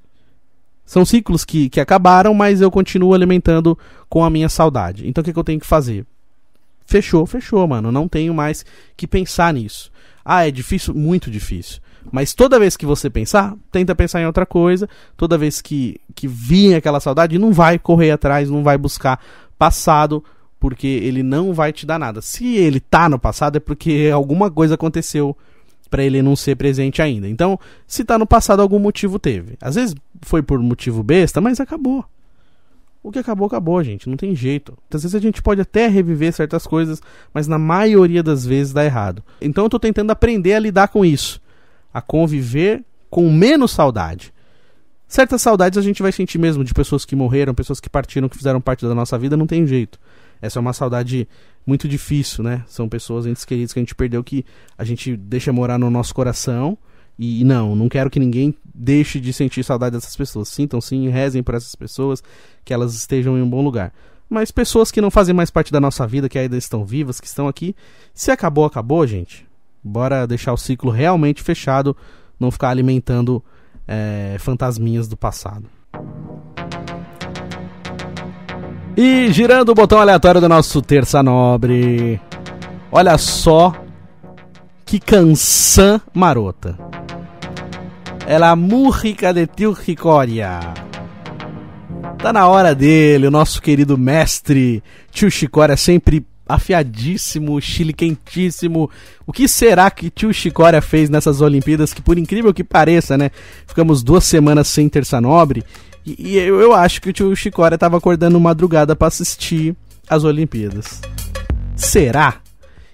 são ciclos que acabaram, mas eu continuo alimentando com a minha saudade. Então, o que eu tenho que fazer? Fechou, mano. Não tenho mais que pensar nisso. É difícil? Muito difícil. Mas toda vez que você pensar, tenta pensar em outra coisa. Toda vez que vir aquela saudade, não vai correr atrás, não vai buscar passado, porque ele não vai te dar nada. Se ele tá no passado, é porque alguma coisa aconteceu pra ele não ser presente ainda. Então, se tá no passado, algum motivo teve. Às vezes foi por motivo besta, mas acabou. O que acabou, gente. Não tem jeito. Às vezes a gente pode até reviver certas coisas, mas na maioria das vezes dá errado. Então eu tô tentando aprender a lidar com isso. A conviver com menos saudade. Certas saudades a gente vai sentir mesmo de pessoas que morreram, pessoas que partiram, que fizeram parte da nossa vida, não tem jeito. Essa é uma saudade muito difícil, né? São pessoas, entes queridos que a gente perdeu, que a gente deixa morar no nosso coração. E não quero que ninguém deixe de sentir saudade dessas pessoas. Sintam sim, rezem por essas pessoas, que elas estejam em um bom lugar. Mas pessoas que não fazem mais parte da nossa vida, que ainda estão vivas, que estão aqui, se acabou, gente. Bora deixar o ciclo realmente fechado, não ficar alimentando fantasminhas do passado. E girando o botão aleatório do nosso Terça Nobre, olha só que canção marota. Ela música de Tio Chicória. Tá na hora dele, o nosso querido mestre Tio Chicória, sempre afiadíssimo, Chile quentíssimo. O que será que Tio Chicória fez nessas Olimpíadas, que por incrível que pareça, né, ficamos 2 semanas sem Terça Nobre, e eu acho que o Tio Chicória tava acordando madrugada pra assistir as Olimpíadas. Será?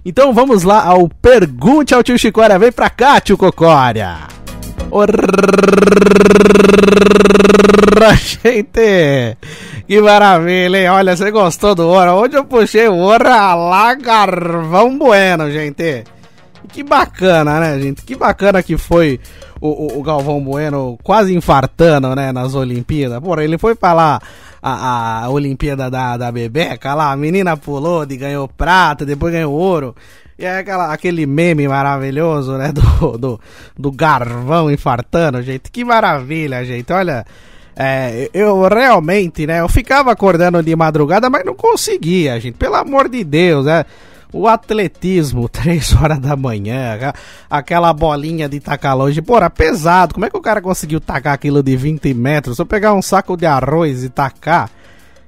Então vamos lá ao Pergunte ao Tio Chicória. Vem pra cá, Tio Cocória. Gente, que maravilha, hein? Olha, você gostou do ouro? Onde eu puxei o ouro? Lá, Galvão Bueno, gente. Que bacana, né, gente? Que bacana que foi o Galvão Bueno quase infartando, né, nas Olimpíadas. Porra, ele foi pra lá a Olimpíada da Bebeca lá, a menina pulou e ganhou prata, depois ganhou ouro. E é aquele meme maravilhoso, né, do Garvão infartando, gente. Que maravilha, gente. Olha, eu realmente, né, eu ficava acordando de madrugada, mas não conseguia, gente. Pelo amor de Deus, né. O atletismo, 3 horas da manhã, aquela bolinha de tacar longe, porra, pesado. Como é que o cara conseguiu tacar aquilo de 20 metros? Se eu pegar um saco de arroz e tacar,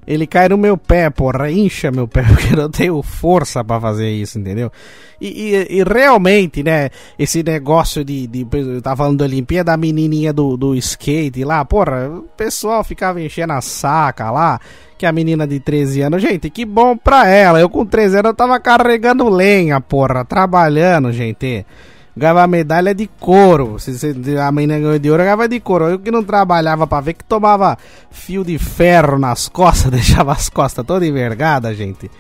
ele cai no meu pé, porra, incha meu pé, porque eu não tenho força pra fazer isso, entendeu? E realmente, né, esse negócio eu tava falando da Olimpíada, da menininha do skate lá, porra, o pessoal ficava enchendo a saca lá, que a menina de 13 anos, gente, que bom pra ela, eu com 13 anos eu tava carregando lenha, porra, trabalhando, gente. Ganhava medalha de couro. A menina ganhou de ouro, ganhava de couro. Eu que não trabalhava pra ver, que tomava fio de ferro nas costas, deixava as costas todas envergadas, gente.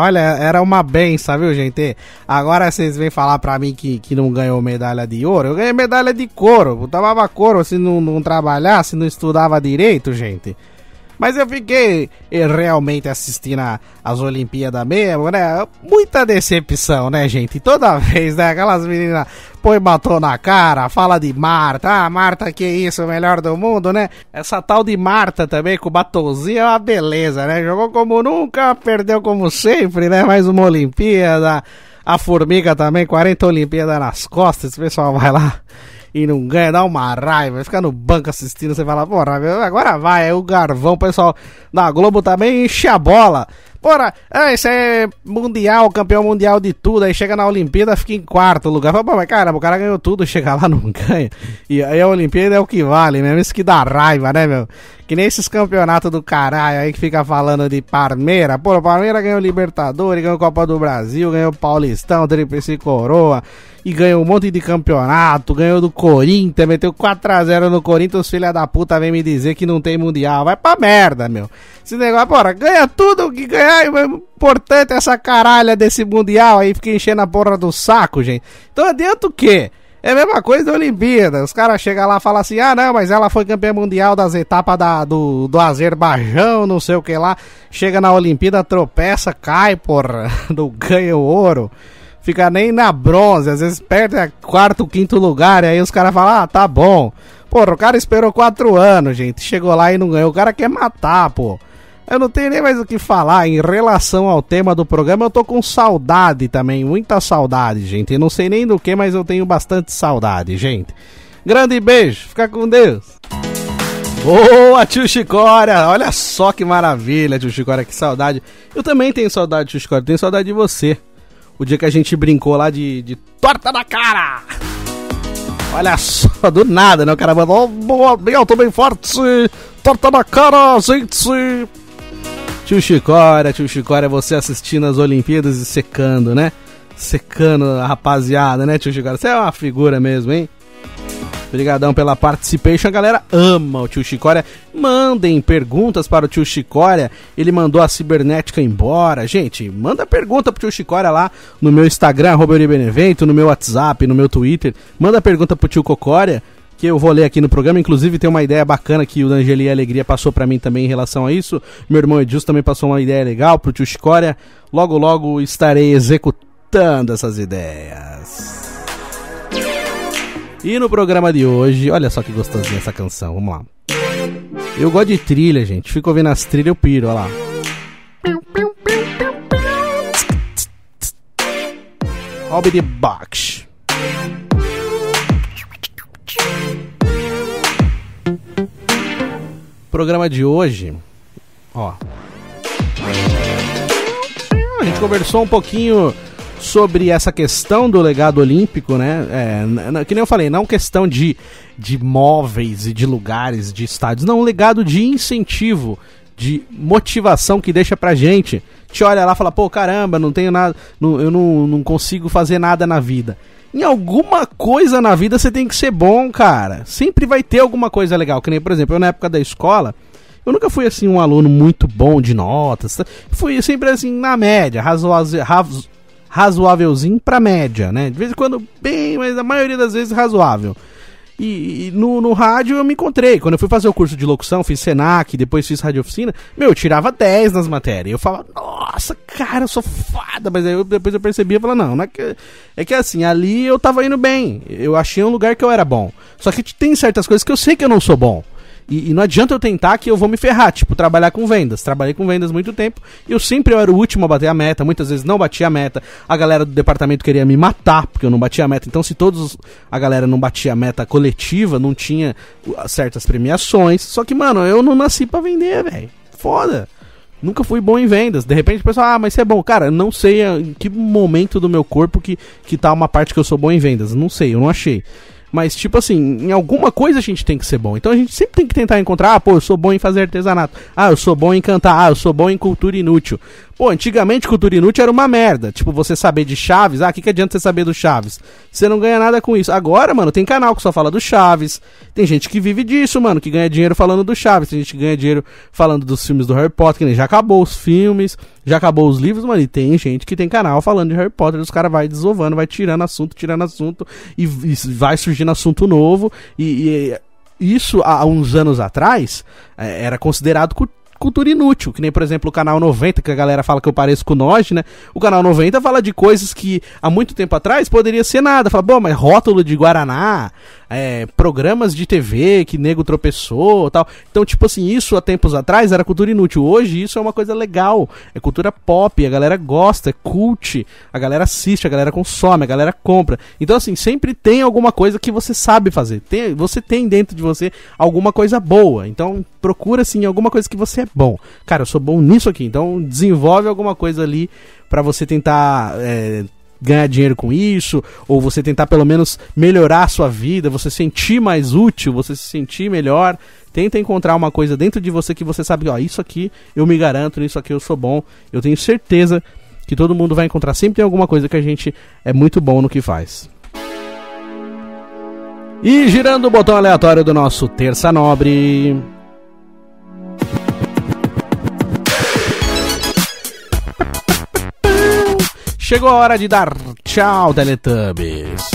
Olha, era uma benção, viu, gente? Agora vocês vêm falar pra mim que não ganhou medalha de ouro. Eu ganhei medalha de couro. Eu tomava couro se não trabalhasse, não estudava direito, gente. Mas eu fiquei realmente assistindo as Olimpíadas mesmo, né? Muita decepção, né, gente? Toda vez, né? Aquelas meninas põe batom na cara, fala de Marta. Ah, Marta, que isso, o melhor do mundo, né? Essa tal de Marta também, com batonzinho, é uma beleza, né? Jogou como nunca, perdeu como sempre, né? Mais uma Olimpíada. A Formiga também, 40 Olimpíadas nas costas. Esse pessoal vai lá e não ganha, dá uma raiva, fica no banco assistindo, você fala, porra, agora vai, aí o Garvão, o pessoal da Globo também enche a bola. Porra, esse é mundial, campeão mundial de tudo, aí chega na Olimpíada, fica em quarto lugar. Fala, pô, mas caramba, o cara ganhou tudo, chega lá, não ganha. E aí a Olimpíada é o que vale mesmo, isso que dá raiva, né, meu? Que nem esses campeonatos do caralho aí que fica falando de Palmeiras. Pô, o Palmeiras ganhou Libertadores, ganhou Copa do Brasil, ganhou Paulistão, Tríplice Coroa, e ganhou um monte de campeonato, ganhou do Corinthians, meteu 4-0 no Corinthians, os filha da puta vem me dizer que não tem mundial. Vai pra merda, meu. Esse negócio, porra, ganha tudo o que ganhar, o importante é essa caralha desse mundial aí, fica enchendo a porra do saco, gente. Então adianta o quê? É a mesma coisa da Olimpíada. Os caras chegam lá e falam assim, ah não, mas ela foi campeã mundial das etapas do Azerbaijão, não sei o que lá. Chega na Olimpíada, tropeça, cai, porra, não ganha o ouro. Fica nem na bronze, às vezes perde a quarto, quinto lugar, e aí os caras falam, ah, tá bom. Porra, o cara esperou 4 anos, gente, chegou lá e não ganhou, o cara quer matar, pô. Eu não tenho nem mais o que falar em relação ao tema do programa, eu tô com saudade também, muita saudade, gente. Eu não sei nem do que, mas eu tenho bastante saudade, gente. Grande beijo, fica com Deus. Boa, tio Chicória, olha só que maravilha, tio Chicória, que saudade. Eu também tenho saudade, tio Chicória, tenho saudade de você. O dia que a gente brincou lá de torta na cara. Olha só, do nada, né? O cara mandou, boa, bem alto, bem forte, torta na cara, gente. Tio Chicória, você assistindo as Olimpíadas e secando, né? Secando a rapaziada, né, tio Chicória? Você é uma figura mesmo, hein? Obrigadão pela participation, a galera ama o tio Chicória. Mandem perguntas para o tio Chicória. Ele mandou a cibernética embora. Gente, manda pergunta pro tio Chicória lá no meu Instagram, @euribenevento, no meu WhatsApp, no meu Twitter. Manda pergunta pro tio Cocória, que eu vou ler aqui no programa. Inclusive tem uma ideia bacana que o D'Angeli Alegria passou pra mim também em relação a isso. Meu irmão Edilson também passou uma ideia legal pro tio Chicória. Logo, logo estarei executando essas ideias. E no programa de hoje, olha só que gostosinha essa canção, vamos lá. Eu gosto de trilha, gente. Fico ouvindo as trilhas, eu piro, olha lá. Hobby de box. Programa de hoje, ó. A gente conversou um pouquinho sobre essa questão do legado olímpico, né? Que nem eu falei, não questão de móveis e de lugares, de estádios, não, um legado de incentivo, de motivação que deixa pra gente. Te olha lá e fala, pô, caramba, não tenho nada, eu não consigo fazer nada na vida. Em alguma coisa na vida você tem que ser bom, cara. Sempre vai ter alguma coisa legal. Que nem, por exemplo, eu na época da escola, eu nunca fui assim um aluno muito bom de notas. Fui sempre assim na média, razoávelzinho pra média, né? De vez em quando bem, mas a maioria das vezes razoável. E no rádio eu me encontrei. Quando eu fui fazer o curso de locução, fiz Senac, depois fiz rádio oficina, eu tirava 10 nas matérias. Eu falava, nossa, cara, eu sou foda. Mas aí depois eu percebi e falava, não é que assim, ali eu tava indo bem. Eu achei um lugar que eu era bom. Só que tem certas coisas que eu sei que eu não sou bom. E não adianta eu tentar que eu vou me ferrar, tipo, trabalhar com vendas. Trabalhei com vendas muito tempo, eu sempre era o último a bater a meta, muitas vezes não batia a meta, a galera do departamento queria me matar, porque eu não batia a meta. Então se a galera não batia a meta coletiva, não tinha certas premiações. Só que, mano, eu não nasci pra vender, velho. Foda. Nunca fui bom em vendas. De repente o pessoal, mas você é bom. Cara, eu não sei em que momento do meu corpo que tá uma parte que eu sou bom em vendas. Não sei, eu não achei. Mas, tipo assim, em alguma coisa a gente tem que ser bom. Então a gente sempre tem que tentar encontrar, eu sou bom em fazer artesanato. Eu sou bom em cantar. Eu sou bom em cultura inútil. Antigamente cultura inútil era uma merda. Tipo, você saber de Chaves. O que adianta você saber do Chaves? Você não ganha nada com isso. Agora, mano, tem canal que só fala do Chaves. Tem gente que vive disso, mano, que ganha dinheiro falando do Chaves. Tem gente que ganha dinheiro falando dos filmes do Harry Potter, que nem já acabou os filmes, já acabou os livros, mano, e tem gente que tem canal falando de Harry Potter. Os caras vai desovando, vai tirando assunto, e vai surgindo assunto novo. E isso, há uns anos atrás, era considerado cultura inútil, que nem, por exemplo, o Canal 90, que a galera fala que eu pareço com o Noj, né? O Canal 90 fala de coisas que há muito tempo atrás poderia ser nada. Fala, mas rótulo de Guaraná, programas de TV que nego tropeçou, tal. Então, tipo assim, isso há tempos atrás era cultura inútil. Hoje isso é uma coisa legal, é cultura pop, a galera gosta, é cult, a galera assiste, a galera consome, a galera compra. Então, assim, sempre tem alguma coisa que você sabe fazer. Você tem dentro de você alguma coisa boa. Então, procura, assim, alguma coisa que você é bom. Cara, eu sou bom nisso aqui. Então, desenvolve alguma coisa ali pra você tentar ganhar dinheiro com isso, ou você tentar pelo menos melhorar a sua vida, você se sentir mais útil, você se sentir melhor. Tenta encontrar uma coisa dentro de você que você sabe, isso aqui eu me garanto, nisso aqui eu sou bom. Eu tenho certeza que todo mundo vai encontrar. Sempre tem alguma coisa que a gente é muito bom no que faz. E girando o botão aleatório do nosso Terça Nobre. Chegou a hora de dar tchau, Teletubbies.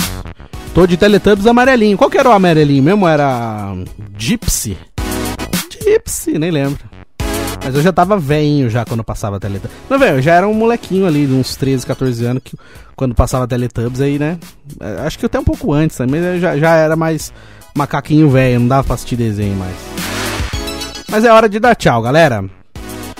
Tô de Teletubbies amarelinho. Qual que era o amarelinho mesmo? Era Gypsy? Gypsy, nem lembro. Mas eu já tava velhinho já quando passava Teletubbies. Não, velho, eu já era um molequinho ali, de uns 13, 14 anos, que, quando passava Teletubbies aí, né? Acho que até um pouco antes também, mas já era mais macaquinho velho, não dava pra assistir desenho mais. Mas é hora de dar tchau, galera.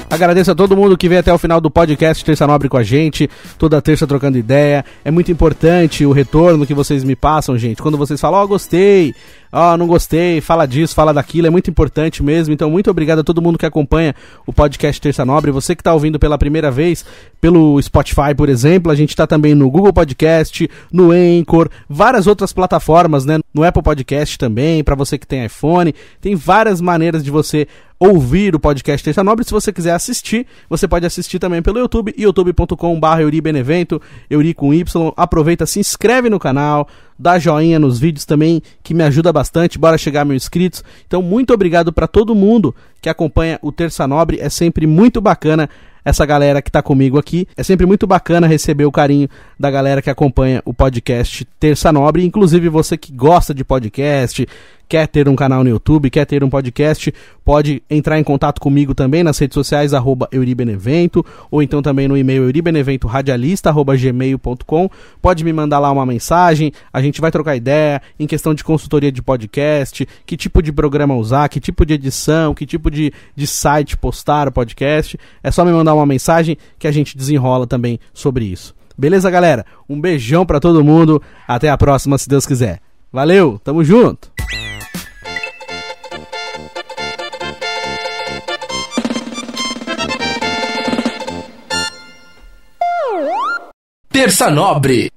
Agradeço a todo mundo que veio até o final do podcast Terça Nobre com a gente, toda terça trocando ideia. É muito importante o retorno que vocês me passam, gente. Quando vocês falam, gostei, não gostei, fala disso, fala daquilo, é muito importante mesmo. Então, muito obrigado a todo mundo que acompanha o podcast Terça Nobre. Você que está ouvindo pela primeira vez pelo Spotify, por exemplo, a gente está também no Google Podcast, no Anchor, várias outras plataformas, né? No Apple Podcast também, para você que tem iPhone. Tem várias maneiras de você ouvir o podcast Terça Nobre. Se você quiser assistir, você pode assistir também pelo YouTube, youtube.com/euribenevento, Euri com Y. Aproveita, se inscreve no canal, dá joinha nos vídeos também, que me ajuda bastante. Bora chegar a 1000 inscritos. Então, muito obrigado para todo mundo que acompanha o Terça Nobre. É sempre muito bacana essa galera que tá comigo aqui. É sempre muito bacana receber o carinho da galera que acompanha o podcast Terça Nobre. Inclusive você que gosta de podcast, quer ter um canal no YouTube, quer ter um podcast, pode entrar em contato comigo também nas redes sociais, @euribenevento, ou então também no e-mail euribenevento@gmail.com. Pode me mandar lá uma mensagem, a gente vai trocar ideia em questão de consultoria de podcast, que tipo de programa usar, que tipo de edição, que tipo de site postar o podcast. É só me mandar uma mensagem que a gente desenrola também sobre isso. Beleza, galera? Um beijão pra todo mundo, até a próxima, se Deus quiser. Valeu, tamo junto! Terça Nobre.